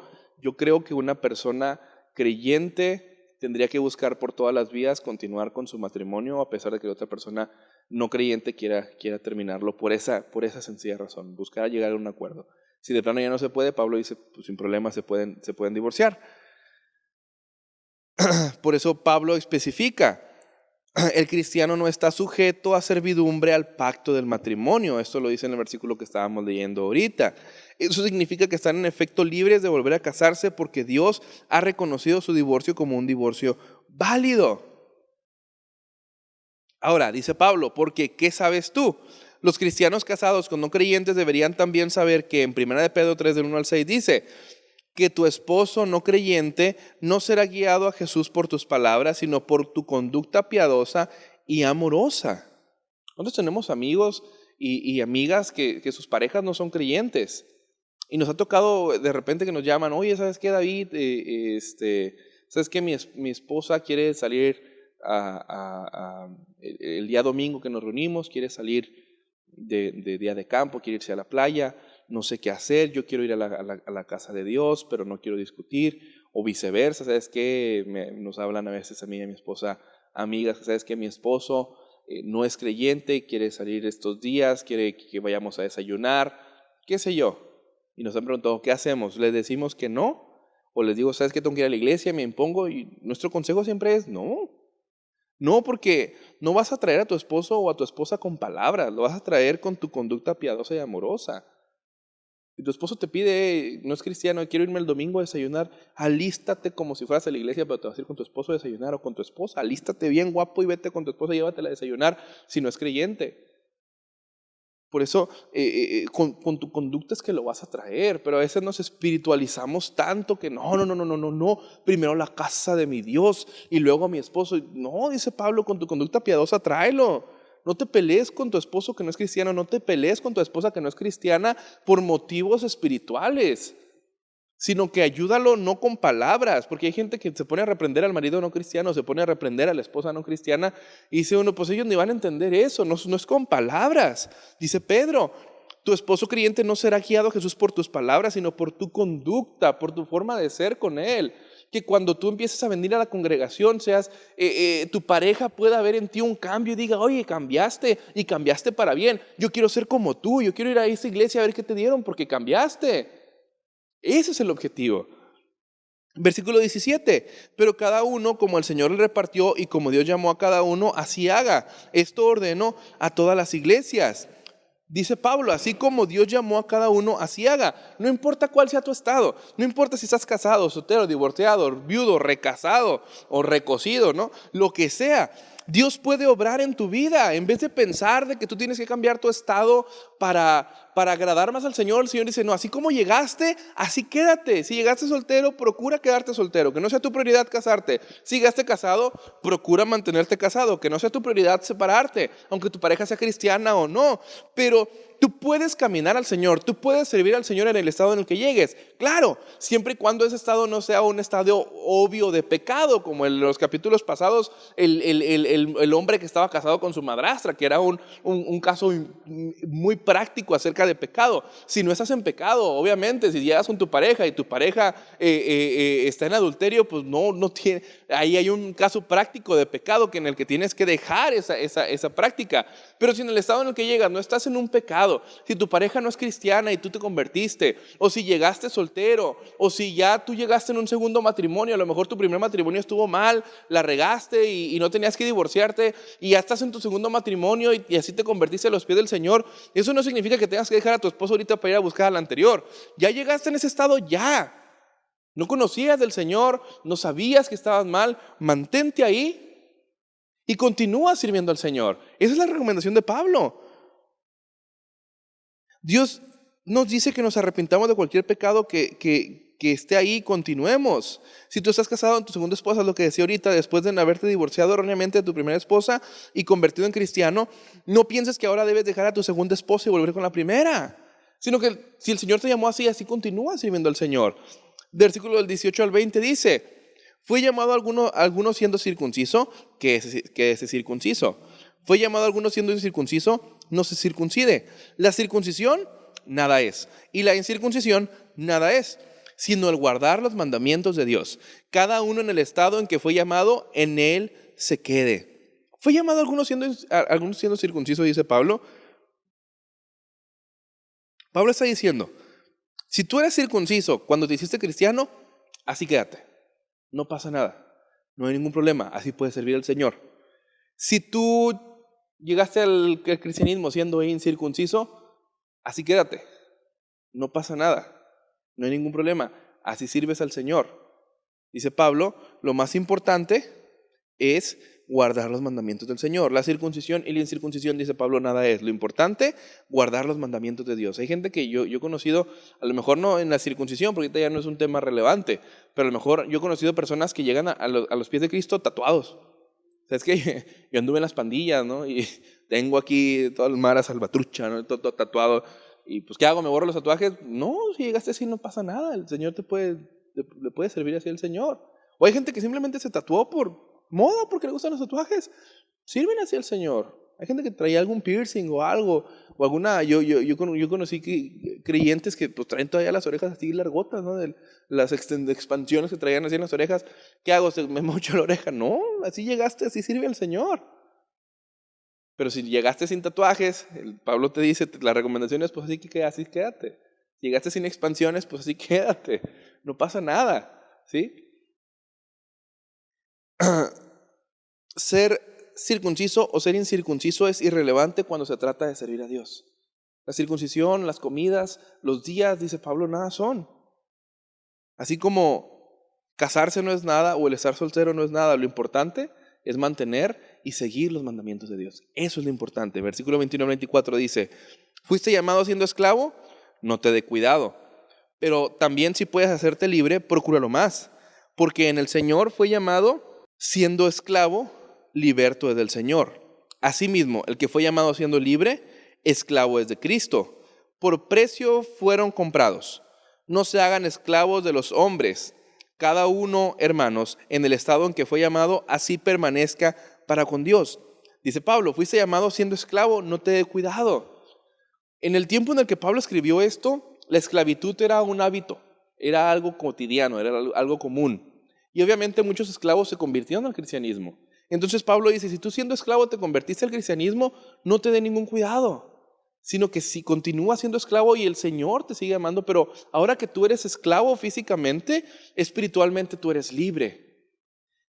[SPEAKER 1] creo que una persona creyente tendría que buscar por todas las vías continuar con su matrimonio a pesar de que la otra persona no creyente quiera terminarlo por esa sencilla razón, buscar llegar a un acuerdo. Si de plano ya no se puede, Pablo dice, pues sin problema se pueden divorciar. Por eso Pablo especifica, el cristiano no está sujeto a servidumbre al pacto del matrimonio. Esto lo dice en el versículo que estábamos leyendo ahorita. Eso significa que están en efecto libres de volver a casarse porque Dios ha reconocido su divorcio como un divorcio válido. Ahora, dice Pablo, porque ¿qué sabes tú? Los cristianos casados con no creyentes deberían también saber que en 1 de Pedro 3, del 1 al 6 dice que tu esposo no creyente no será guiado a Jesús por tus palabras, sino por tu conducta piadosa y amorosa. Nosotros tenemos amigos y amigas que sus parejas no son creyentes. Y nos ha tocado de repente que nos llaman, oye, ¿sabes qué, David? ¿Sabes qué? Mi esposa quiere salir el día domingo que nos reunimos, quiere salir de día de campo, quiere irse a la playa, no sé qué hacer, yo quiero ir a la casa de Dios, pero no quiero discutir, o viceversa, ¿sabes qué? Nos hablan a veces a mí y a mi esposa, amigas, ¿sabes qué? Mi esposo no es creyente, quiere salir estos días, quiere que vayamos a desayunar, qué sé yo. Y nos han preguntado, ¿qué hacemos? ¿Les decimos que no? ¿O les digo, ¿sabes qué? Tengo que ir a la iglesia, me impongo? Y nuestro consejo siempre es, no. No, porque no vas a traer a tu esposo o a tu esposa con palabras, lo vas a traer con tu conducta piadosa y amorosa. Si tu esposo te pide, no es cristiano, quiero irme el domingo a desayunar, alístate como si fueras a la iglesia, pero te vas a ir con tu esposo a desayunar o con tu esposa. Alístate bien guapo y vete con tu esposa y llévatela a desayunar si no es creyente. Por eso, con tu conducta es que lo vas a traer, pero a veces nos espiritualizamos tanto que no, primero la casa de mi Dios y luego a mi esposo. No, dice Pablo, con tu conducta piadosa tráelo. No te pelees con tu esposo que no es cristiano, no te pelees con tu esposa que no es cristiana por motivos espirituales, sino que ayúdalo no con palabras, porque hay gente que se pone a reprender al marido no cristiano, se pone a reprender a la esposa no cristiana, y dice uno, pues ellos ni van a entender eso, no es con palabras. Dice Pedro, tu esposo creyente no será guiado a Jesús por tus palabras, sino por tu conducta, por tu forma de ser con él. Que cuando tú empieces a venir a la congregación, tu pareja pueda ver en ti un cambio y diga, oye, cambiaste y cambiaste para bien, yo quiero ser como tú, yo quiero ir a esa iglesia a ver qué te dieron porque cambiaste. Ese es el objetivo. Versículo 17, pero cada uno como el Señor le repartió y como Dios llamó a cada uno, así haga. Esto ordenó a todas las iglesias. Dice Pablo, así como Dios llamó a cada uno, así haga. No importa cuál sea tu estado, no importa si estás casado, soltero, divorciado, viudo, recasado o recocido, ¿no? Lo que sea. Dios puede obrar en tu vida. En vez de pensar de que tú tienes que cambiar tu estado para agradar más al Señor, el Señor dice, no, así como llegaste, así quédate. Si llegaste soltero, procura quedarte soltero, que no sea tu prioridad casarte. Si llegaste casado, procura mantenerte casado, que no sea tu prioridad separarte, aunque tu pareja sea cristiana o no. Pero tú puedes caminar al Señor, tú puedes servir al Señor en el estado en el que llegues. Claro, siempre y cuando ese estado no sea un estado obvio de pecado, como en los capítulos pasados, el hombre que estaba casado con su madrastra, que era un caso muy práctico acerca de pecado. Si no estás en pecado, obviamente, si llegas con tu pareja y tu pareja está en adulterio, pues no tiene, ahí hay un caso práctico de pecado en el que tienes que dejar esa práctica. Pero si en el estado en el que llegas no estás en un pecado, si tu pareja no es cristiana y tú te convertiste, o si llegaste soltero, o si ya tú llegaste en un segundo matrimonio, a lo mejor tu primer matrimonio estuvo mal, la regaste y no tenías que divorciarte, y ya estás en tu segundo matrimonio y así te convertiste a los pies del Señor, eso no significa que tengas que dejar a tu esposo ahorita para ir a buscar al anterior. Ya llegaste en ese estado, ya. No conocías del Señor, no sabías que estabas mal, mantente ahí y continúa sirviendo al Señor. Esa es la recomendación de Pablo. Dios nos dice que nos arrepintamos de cualquier pecado que que esté ahí, continuemos. Si tú estás casado en tu segunda esposa, lo que decía ahorita, después de haberte divorciado erróneamente de tu primera esposa y convertido en cristiano, no pienses que ahora debes dejar a tu segunda esposa y volver con la primera, sino que si el Señor te llamó así, así continúa sirviendo al Señor. Versículo del 18 al 20 dice: fue llamado alguno siendo circunciso, que se circunciso. Fue llamado alguno siendo incircunciso, no se circuncide. La circuncisión, nada es. Y la incircuncisión, nada es, sino el guardar los mandamientos de Dios. Cada uno en el estado en que fue llamado, en él se quede. Fue llamado alguno siendo circunciso, dice Pablo. Pablo está diciendo, si tú eres circunciso cuando te hiciste cristiano, así quédate. No pasa nada. No hay ningún problema. Así puedes servir al Señor. Si tú llegaste al cristianismo siendo incircunciso, así quédate. No pasa nada. No hay ningún problema. Así sirves al Señor. Dice Pablo, lo más importante es guardar los mandamientos del Señor. La circuncisión y la incircuncisión, dice Pablo, nada es. Lo importante, guardar los mandamientos de Dios. Hay gente que yo he conocido, a lo mejor no en la circuncisión, porque ahorita ya no es un tema relevante, pero a lo mejor yo he conocido personas que llegan a los pies de Cristo tatuados. O sea, es que yo anduve en las pandillas, ¿no? Y tengo aquí toda el Mara Salvatrucha, ¿no? Todo tatuado. Y pues, ¿qué hago? ¿Me borro los tatuajes? No, si llegaste así no pasa nada. El Señor le puede servir así al Señor. O hay gente que simplemente se tatuó por moda, porque le gustan los tatuajes. Sirven así al Señor. Hay gente que traía algún piercing o algo, o alguna, yo conocí creyentes que pues traen todavía las orejas así largotas, ¿no? Las expansiones que traían así en las orejas. ¿Qué hago? ¿Me mocho la oreja? No, así llegaste, así sirve al Señor. Pero si llegaste sin tatuajes, Pablo te dice, la recomendación es pues así quédate. Si llegaste sin expansiones, pues así quédate. No pasa nada, ¿sí? Ser circunciso o ser incircunciso es irrelevante cuando se trata de servir a Dios. La circuncisión, las comidas, los días, dice Pablo, nada son. Así como casarse no es nada o el estar soltero no es nada, lo importante es mantener y seguir los mandamientos de Dios. Eso es lo importante. Versículo 21-24 dice, ¿fuiste llamado siendo esclavo? No te dé cuidado. Pero también si puedes hacerte libre, procúralo más. Porque en el Señor fue llamado siendo esclavo, liberto es del Señor. Asimismo, el que fue llamado siendo libre, esclavo es de Cristo. Por precio fueron comprados. No se hagan esclavos de los hombres. Cada uno, hermanos, en el estado en que fue llamado, así permanezca para con Dios. Dice Pablo, fuiste llamado siendo esclavo, no te dé cuidado. En el tiempo en el que Pablo escribió esto, la esclavitud era un hábito, era algo cotidiano, era algo común. Y obviamente muchos esclavos se convirtieron al cristianismo. Entonces Pablo dice, si tú siendo esclavo te convertiste al cristianismo, no te dé ningún cuidado. Sino que si continúas siendo esclavo y el Señor te sigue amando, pero ahora que tú eres esclavo físicamente, espiritualmente tú eres libre.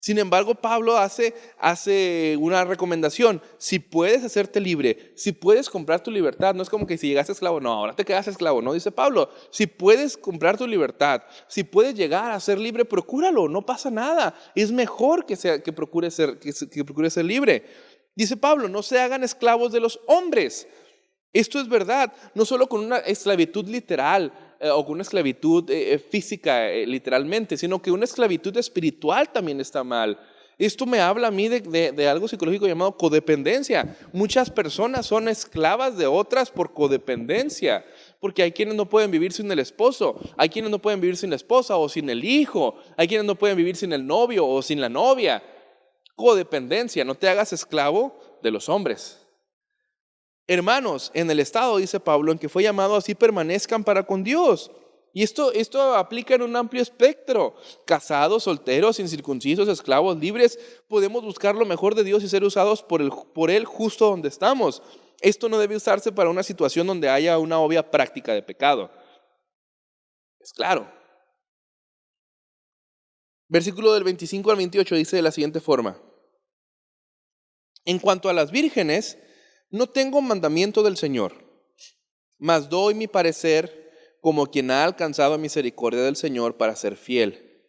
[SPEAKER 1] Sin embargo, Pablo hace una recomendación. Si puedes hacerte libre, si puedes comprar tu libertad, no es como que si llegaste esclavo, no, ahora te quedas esclavo, no, dice Pablo. Si puedes comprar tu libertad, si puedes llegar a ser libre, procúralo, no pasa nada. Es mejor que procures ser libre. Dice Pablo, no se hagan esclavos de los hombres. Esto es verdad, no solo con una esclavitud literal o con una esclavitud física literalmente, sino que una esclavitud espiritual también está mal. Esto me habla a mí de algo psicológico llamado codependencia. Muchas personas son esclavas de otras por codependencia, porque hay quienes no pueden vivir sin el esposo, hay quienes no pueden vivir sin la esposa o sin el hijo, hay quienes no pueden vivir sin el novio o sin la novia. Codependencia, no te hagas esclavo de los hombres. Hermanos, en el estado, dice Pablo, en que fue llamado, así permanezcan para con Dios. Y esto aplica en un amplio espectro. Casados, solteros, incircuncisos, esclavos, libres, podemos buscar lo mejor de Dios y ser usados por Él justo donde estamos. Esto no debe usarse para una situación donde haya una obvia práctica de pecado. Es claro. Versículo del 25 al 28 dice de la siguiente forma. En cuanto a las vírgenes, no tengo mandamiento del Señor, mas doy mi parecer como quien ha alcanzado misericordia del Señor para ser fiel.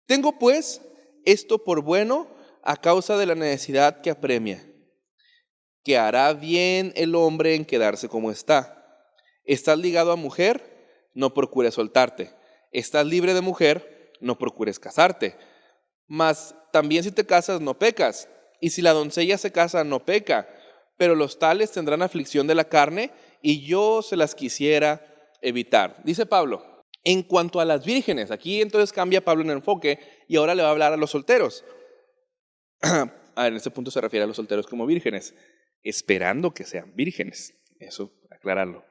[SPEAKER 1] Tengo pues esto por bueno a causa de la necesidad que apremia, que hará bien el hombre en quedarse como está. ¿Estás ligado a mujer? No procures soltarte. Estás libre de mujer, no procures casarte. Mas también si te casas, no pecas. Y si la doncella se casa, no peca. Pero los tales tendrán aflicción de la carne, y yo se las quisiera evitar. Dice Pablo, en cuanto a las vírgenes, aquí entonces cambia Pablo en el enfoque, y ahora le va a hablar a los solteros. En este punto se refiere a los solteros como vírgenes, esperando que sean vírgenes. Eso, aclararlo.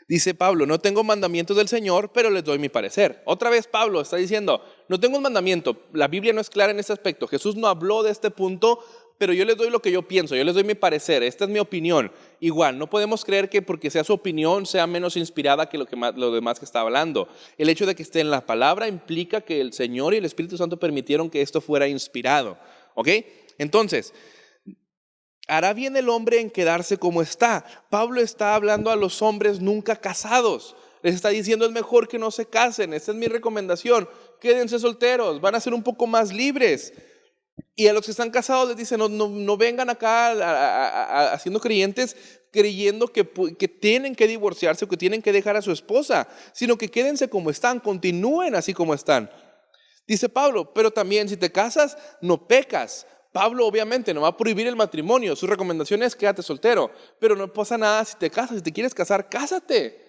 [SPEAKER 1] Dice Pablo, no tengo mandamientos del Señor, pero les doy mi parecer. Otra vez Pablo está diciendo, no tengo un mandamiento. La Biblia no es clara en este aspecto. Jesús no habló de este punto, pero yo les doy lo que yo pienso, yo les doy mi parecer. Esta es mi opinión. Igual, no podemos creer que porque sea su opinión sea menos inspirada que lo demás que está hablando. El hecho de que esté en la palabra implica que el Señor y el Espíritu Santo permitieron que esto fuera inspirado. ¿Ok? Entonces, ¿hará bien el hombre en quedarse como está? Pablo está hablando a los hombres nunca casados. Les está diciendo, es mejor que no se casen. Esta es mi recomendación. Quédense solteros, van a ser un poco más libres. Y a los que están casados les dicen, no vengan acá haciendo creyentes, creyendo que tienen que divorciarse o que tienen que dejar a su esposa, sino que quédense como están, continúen así como están. Dice Pablo, pero también si te casas, no pecas. Pablo obviamente no va a prohibir el matrimonio, su recomendación es quédate soltero, pero no pasa nada si te casas, si te quieres casar, cásate.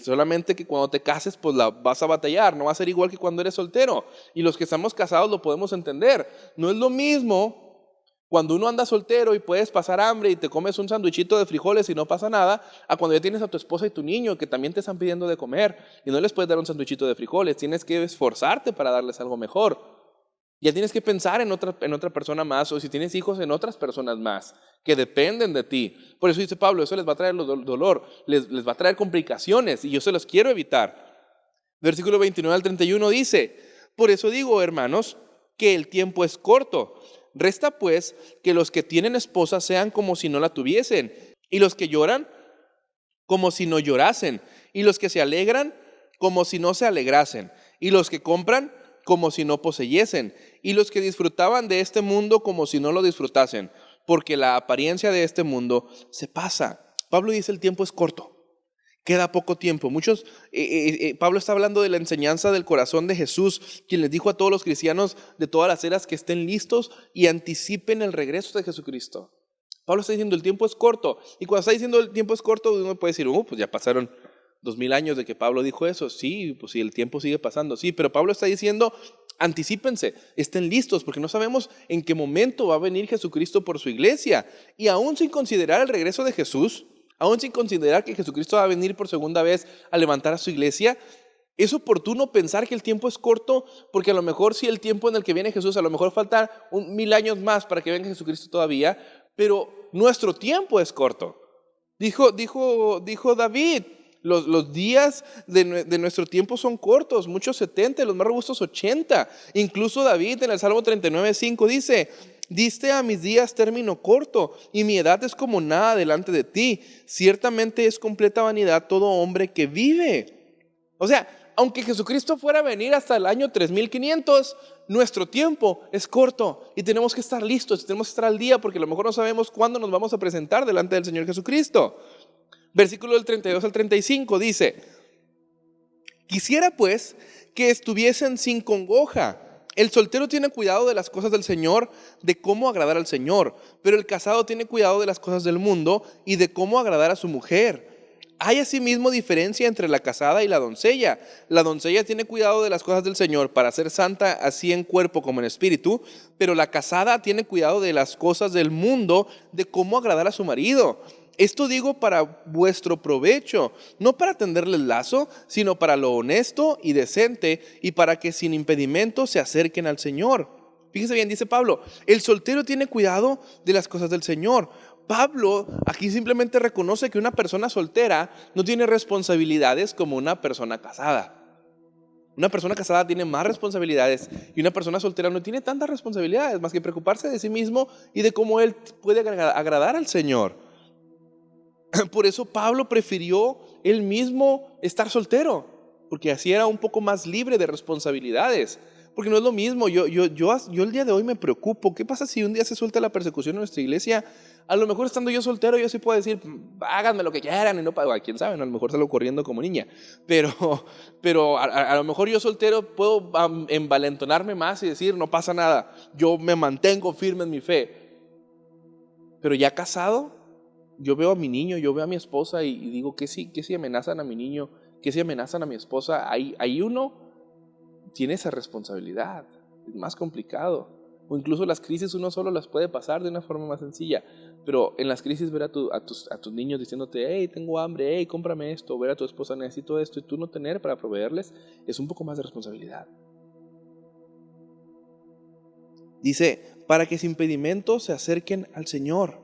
[SPEAKER 1] Solamente que cuando te cases pues la vas a batallar, no va a ser igual que cuando eres soltero. Y los que estamos casados lo podemos entender. No es lo mismo cuando uno anda soltero y puedes pasar hambre y te comes un sandwichito de frijoles y no pasa nada, a cuando ya tienes a tu esposa y tu niño que también te están pidiendo de comer y no les puedes dar un sandwichito de frijoles, tienes que esforzarte para darles algo mejor. Ya tienes que pensar en otra persona más, o si tienes hijos, en otras personas más que dependen de ti. Por eso dice Pablo, eso les va a traer dolor, les va a traer complicaciones y yo se los quiero evitar. Versículo 29 al 31 dice, por eso digo, hermanos, que el tiempo es corto. Resta pues que los que tienen esposa sean como si no la tuviesen, y los que lloran como si no llorasen, y los que se alegran como si no se alegrasen, y los que compran como si no poseyesen, y los que disfrutaban de este mundo como si no lo disfrutasen, porque la apariencia de este mundo se pasa. Pablo dice el tiempo es corto, queda poco tiempo. Pablo está hablando de la enseñanza del corazón de Jesús, quien les dijo a todos los cristianos de todas las eras que estén listos y anticipen el regreso de Jesucristo. Pablo está diciendo el tiempo es corto, y cuando está diciendo el tiempo es corto, uno puede decir, pues ya pasaron 2000 años de que Pablo dijo eso. Sí, pues sí, el tiempo sigue pasando. Sí, pero Pablo está diciendo, anticípense, estén listos, porque no sabemos en qué momento va a venir Jesucristo por su iglesia. Y aún sin considerar el regreso de Jesús, aún sin considerar que Jesucristo va a venir por segunda vez a levantar a su iglesia, es oportuno pensar que el tiempo es corto, porque a lo mejor si el tiempo en el que viene Jesús, a lo mejor falta 1000 años más para que venga Jesucristo todavía, pero nuestro tiempo es corto. Dijo David, los días de nuestro tiempo son cortos, muchos 70, los más robustos 80. Incluso David en el Salmo 39:5 dice, diste a mis días término corto, y mi edad es como nada delante de ti. Ciertamente es completa vanidad todo hombre que vive. O sea, aunque Jesucristo fuera a venir hasta el año 3500, nuestro tiempo es corto y tenemos que estar listos, tenemos que estar al día, porque a lo mejor no sabemos cuándo nos vamos a presentar delante del Señor Jesucristo. Versículo del 32 al 35 dice, quisiera pues que estuviesen sin congoja. El soltero tiene cuidado de las cosas del Señor, de cómo agradar al Señor, pero el casado tiene cuidado de las cosas del mundo y de cómo agradar a su mujer. Hay asimismo diferencia entre la casada y la doncella. La doncella tiene cuidado de las cosas del Señor para ser santa así en cuerpo como en espíritu, pero la casada tiene cuidado de las cosas del mundo, de cómo agradar a su marido. Esto digo para vuestro provecho, no para tenderle el lazo, sino para lo honesto y decente, y para que sin impedimento se acerquen al Señor. Fíjese bien, dice Pablo, el soltero tiene cuidado de las cosas del Señor. Pablo aquí simplemente reconoce que una persona soltera no tiene responsabilidades como una persona casada. Una persona casada tiene más responsabilidades y una persona soltera no tiene tantas responsabilidades más que preocuparse de sí mismo y de cómo él puede agradar al Señor. Por eso Pablo prefirió él mismo estar soltero, porque así era un poco más libre de responsabilidades. Porque no es lo mismo, yo el día de hoy me preocupo. ¿Qué pasa si un día se suelta la persecución en nuestra iglesia? A lo mejor estando yo soltero, yo sí puedo decir, háganme lo que quieran y no pago. Quién sabe, ¿no? A lo mejor salgo corriendo como niña. Pero, pero a lo mejor yo soltero puedo envalentonarme más y decir, no pasa nada. Yo me mantengo firme en mi fe. Pero ya casado, yo veo a mi niño, yo veo a mi esposa y digo, ¿qué si amenazan a mi niño? ¿Qué si amenazan a mi esposa? Ahí uno tiene esa responsabilidad. Es más complicado. O incluso las crisis uno solo las puede pasar de una forma más sencilla. Pero en las crisis ver a tus niños diciéndote, hey, tengo hambre, hey, cómprame esto. Ver a tu esposa, necesito esto. Y tú no tener para proveerles, es un poco más de responsabilidad. Dice, para que sin impedimento se acerquen al Señor.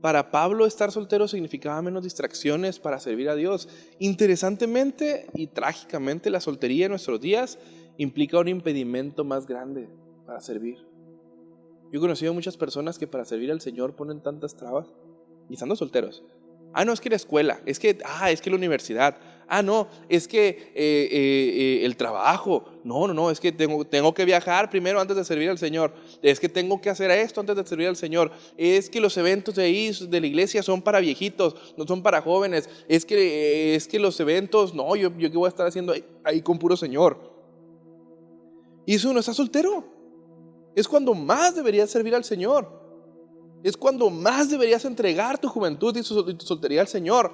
[SPEAKER 1] Para Pablo estar soltero significaba menos distracciones para servir a Dios. Interesantemente y trágicamente, la soltería en nuestros días implica un impedimento más grande para servir. Yo he conocido muchas personas que para servir al Señor ponen tantas trabas y estando solteros. No, es que la escuela, es que la universidad. No, es que el trabajo. No, es que tengo que viajar primero antes de servir al Señor. Es que tengo que hacer esto antes de servir al Señor. Es que los eventos de la iglesia son para viejitos, no son para jóvenes. Es que los eventos, no, yo qué voy a estar haciendo ahí con puro Señor. Y eso no está soltero. Es cuando más deberías servir al Señor. Es cuando más deberías entregar tu juventud y tu soltería al Señor.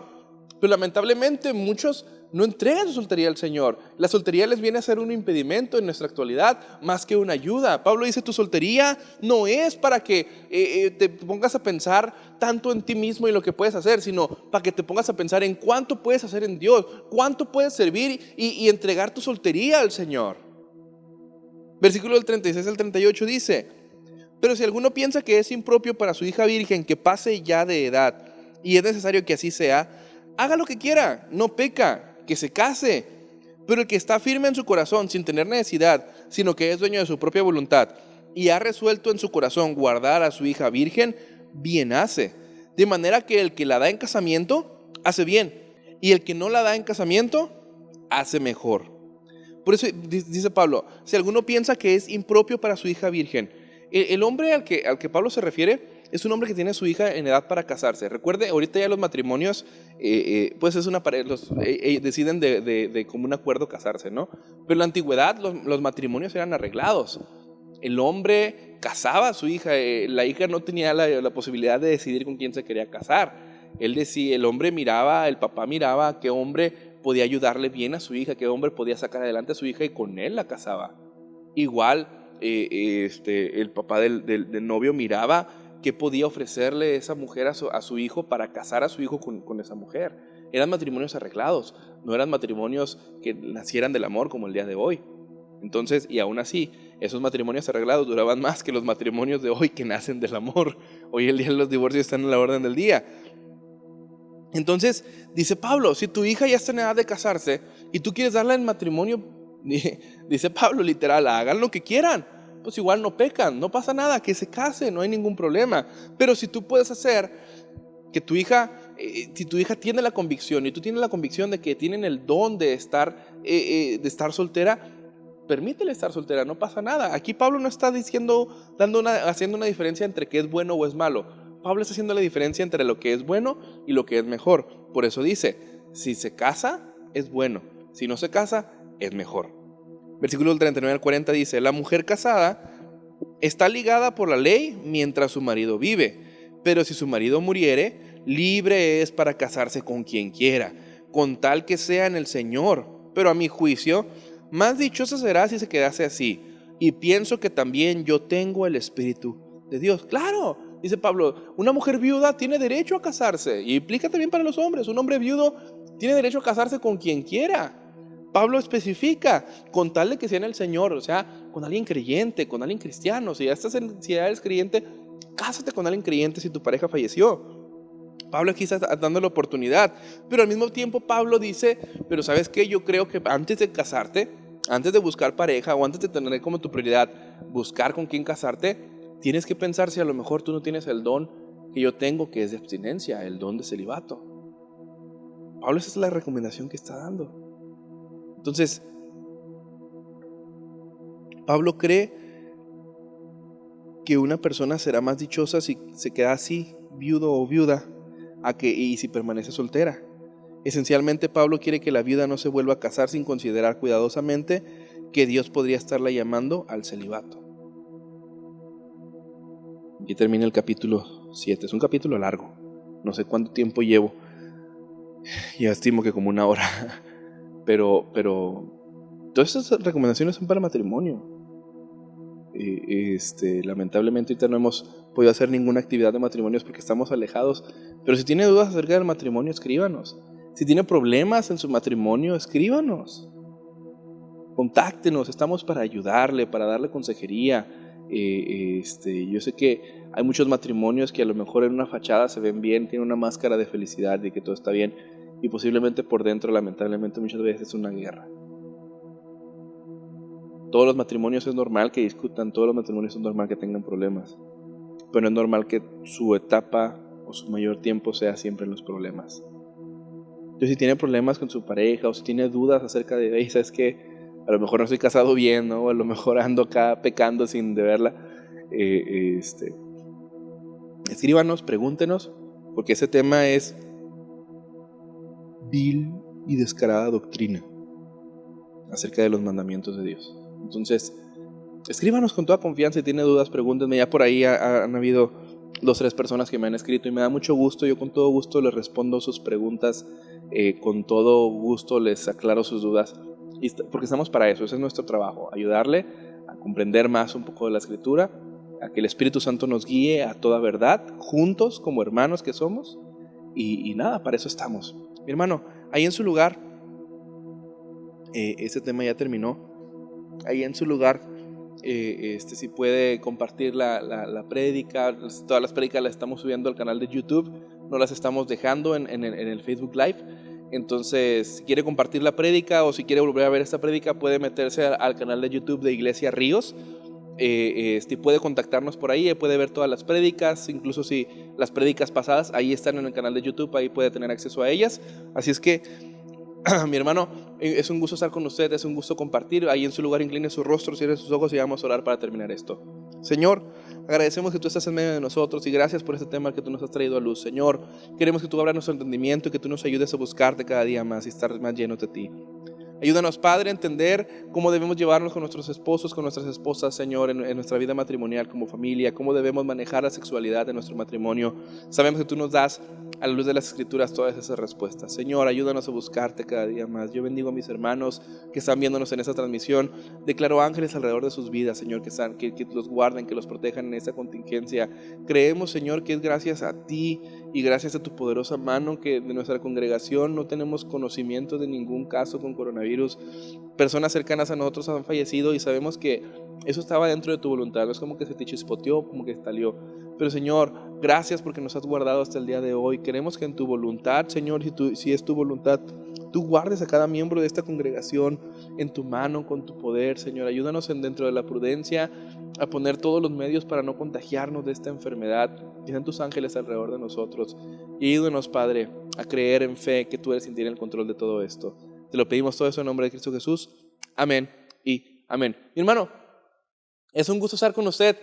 [SPEAKER 1] Pero lamentablemente muchos no entregan su soltería al Señor. La soltería les viene a ser un impedimento en nuestra actualidad más que una ayuda. Pablo dice, tu soltería no es para que te pongas a pensar tanto en ti mismo y lo que puedes hacer, sino para que te pongas a pensar en cuánto puedes hacer en Dios, cuánto puedes servir y entregar tu soltería al Señor. Versículo del 36 al 38 dice, pero si alguno piensa que es impropio para su hija virgen que pase ya de edad y es necesario que así sea, haga lo que quiera, no peca, que se case. Pero el que está firme en su corazón sin tener necesidad, sino que es dueño de su propia voluntad y ha resuelto en su corazón guardar a su hija virgen, bien hace. De manera que el que la da en casamiento, hace bien, y el que no la da en casamiento, hace mejor. Por eso dice Pablo, si alguno piensa que es impropio para su hija virgen, el hombre al que Pablo se refiere es un hombre que tiene a su hija en edad para casarse. Recuerde, ahorita ya los matrimonios, pues es una pareja, deciden de común acuerdo casarse, ¿no? Pero en la antigüedad los matrimonios eran arreglados. El hombre casaba a su hija, la hija no tenía la posibilidad de decidir con quién se quería casar. Él decía, el hombre miraba, el papá miraba qué hombre podía ayudarle bien a su hija, qué hombre podía sacar adelante a su hija y con él la casaba. Igual el papá del novio miraba qué podía ofrecerle esa mujer a su hijo para casar a su hijo con esa mujer. Eran matrimonios arreglados, no eran matrimonios que nacieran del amor como el día de hoy. Entonces, y aún así, esos matrimonios arreglados duraban más que los matrimonios de hoy que nacen del amor. Hoy el día los divorcios están en la orden del día. Entonces, dice Pablo, si tu hija ya está en edad de casarse y tú quieres darla en matrimonio, dice Pablo literal, hagan lo que quieran, pues igual no pecan, no pasa nada, que se case, no hay ningún problema. Pero si tú puedes hacer que tu hija, si tu hija tiene la convicción y tú tienes la convicción de que tienen el don de estar soltera, permítele estar soltera, no pasa nada. Aquí Pablo no está diciendo, haciendo una diferencia entre qué es bueno o es malo. Pablo está haciendo la diferencia entre lo que es bueno y lo que es mejor. Por eso dice, si se casa, es bueno. Si no se casa, es mejor. Versículo del 39 al 40 dice, la mujer casada está ligada por la ley mientras su marido vive. Pero si su marido muriere, libre es para casarse con quien quiera, con tal que sea en el Señor. Pero a mi juicio, más dichosa será si se quedase así. Y pienso que también yo tengo el Espíritu de Dios. Claro, dice Pablo, una mujer viuda tiene derecho a casarse. Y implica también para los hombres. Un hombre viudo tiene derecho a casarse con quien quiera. Pablo especifica, con tal de que sea en el Señor, o sea, con alguien creyente, con alguien cristiano. Si ya eres creyente, cásate con alguien creyente si tu pareja falleció. Pablo aquí está dando la oportunidad, pero al mismo tiempo Pablo dice, pero ¿sabes qué? Yo creo que antes de casarte, antes de buscar pareja o antes de tener como tu prioridad buscar con quién casarte, tienes que pensar si a lo mejor tú no tienes el don que yo tengo, que es de abstinencia, el don de celibato. Pablo, esa es la recomendación que está dando. Entonces, Pablo cree que una persona será más dichosa si se queda así, viudo o viuda, y si permanece soltera. Esencialmente, Pablo quiere que la viuda no se vuelva a casar sin considerar cuidadosamente que Dios podría estarla llamando al celibato. Aquí termina el capítulo 7. Es un capítulo largo. No sé cuánto tiempo llevo. Ya estimo que como 1 hora. Pero todas estas recomendaciones son para matrimonio. Lamentablemente ahorita no hemos podido hacer ninguna actividad de matrimonios porque estamos alejados. Pero si tiene dudas acerca del matrimonio, escríbanos. Si tiene problemas en su matrimonio, escríbanos. Contáctenos, estamos para ayudarle, para darle consejería. Yo sé que hay muchos matrimonios que a lo mejor en una fachada se ven bien, tienen una máscara de felicidad y que todo está bien, y posiblemente por dentro, lamentablemente, muchas veces es una guerra. Todos los matrimonios es normal que discutan, todos los matrimonios es normal que tengan problemas, pero no es normal que su etapa o su mayor tiempo sea siempre en los problemas. Entonces, si tiene problemas con su pareja o si tiene dudas acerca de, ¿sabes qué? A lo mejor no estoy casado bien, ¿no? O a lo mejor ando acá pecando sin deberla. Escríbanos, pregúntenos, porque ese tema es vil y descarada doctrina acerca de los mandamientos de Dios. Entonces, escríbanos con toda confianza. Si tiene dudas, pregúntenme. Ya por ahí han habido 2 o 3 personas que me han escrito y me da mucho gusto. Yo con todo gusto les respondo sus preguntas, con todo gusto les aclaro sus dudas, porque estamos para eso. Ese es nuestro trabajo, ayudarle a comprender más un poco de la Escritura, a que el Espíritu Santo nos guíe a toda verdad, juntos como hermanos que somos, y nada, para eso estamos. Mi hermano, ahí en su lugar, ese tema ya terminó. Ahí en su lugar, si puede compartir la prédica. Todas las prédicas las estamos subiendo al canal de YouTube, no las estamos dejando en el Facebook Live. Entonces, si quiere compartir la prédica o si quiere volver a ver esta prédica, puede meterse al canal de YouTube de Iglesia Ríos. Puede contactarnos por ahí, puede ver todas las prédicas, incluso si las prédicas pasadas, ahí están en el canal de YouTube, ahí puede tener acceso a ellas. Así es que, mi hermano, es un gusto estar con usted, es un gusto compartir. Ahí en su lugar incline su rostro, cierre sus ojos y vamos a orar para terminar esto. Señor, agradecemos que tú estás en medio de nosotros y gracias por este tema que tú nos has traído a luz. Señor, queremos que tú abras nuestro entendimiento y que tú nos ayudes a buscarte cada día más y estar más llenos de ti. Ayúdanos, Padre, a entender cómo debemos llevarnos con nuestros esposos, con nuestras esposas, Señor, en nuestra vida matrimonial como familia, cómo debemos manejar la sexualidad en nuestro matrimonio. Sabemos que tú nos das a la luz de las Escrituras todas esas respuestas. Señor, ayúdanos a buscarte cada día más. Yo bendigo a mis hermanos que están viéndonos en esta transmisión. Declaro ángeles alrededor de sus vidas, Señor, que los guarden, que los protejan en esta contingencia. Creemos, Señor, que es gracias a ti y gracias a tu poderosa mano que de nuestra congregación no tenemos conocimiento de ningún caso con coronavirus. Personas cercanas a nosotros han fallecido y sabemos que eso estaba dentro de tu voluntad. No es como que se te chispoteó, como que salió. Pero, Señor, gracias porque nos has guardado hasta el día de hoy. Queremos que en tu voluntad, Señor, si es tu voluntad, tú guardes a cada miembro de esta congregación en tu mano, con tu poder, Señor. Ayúdanos dentro de la prudencia a poner todos los medios para no contagiarnos de esta enfermedad. Que sean tus ángeles alrededor de nosotros. Y ayúdanos, Padre, a creer en fe que tú eres quien tiene el control de todo esto. Te lo pedimos todo eso en nombre de Cristo Jesús. Amén y amén. Mi hermano, es un gusto estar con usted.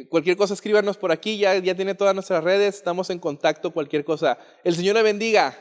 [SPEAKER 1] Cualquier cosa escríbanos por aquí, ya tiene todas nuestras redes, estamos en contacto, cualquier cosa. El Señor le bendiga.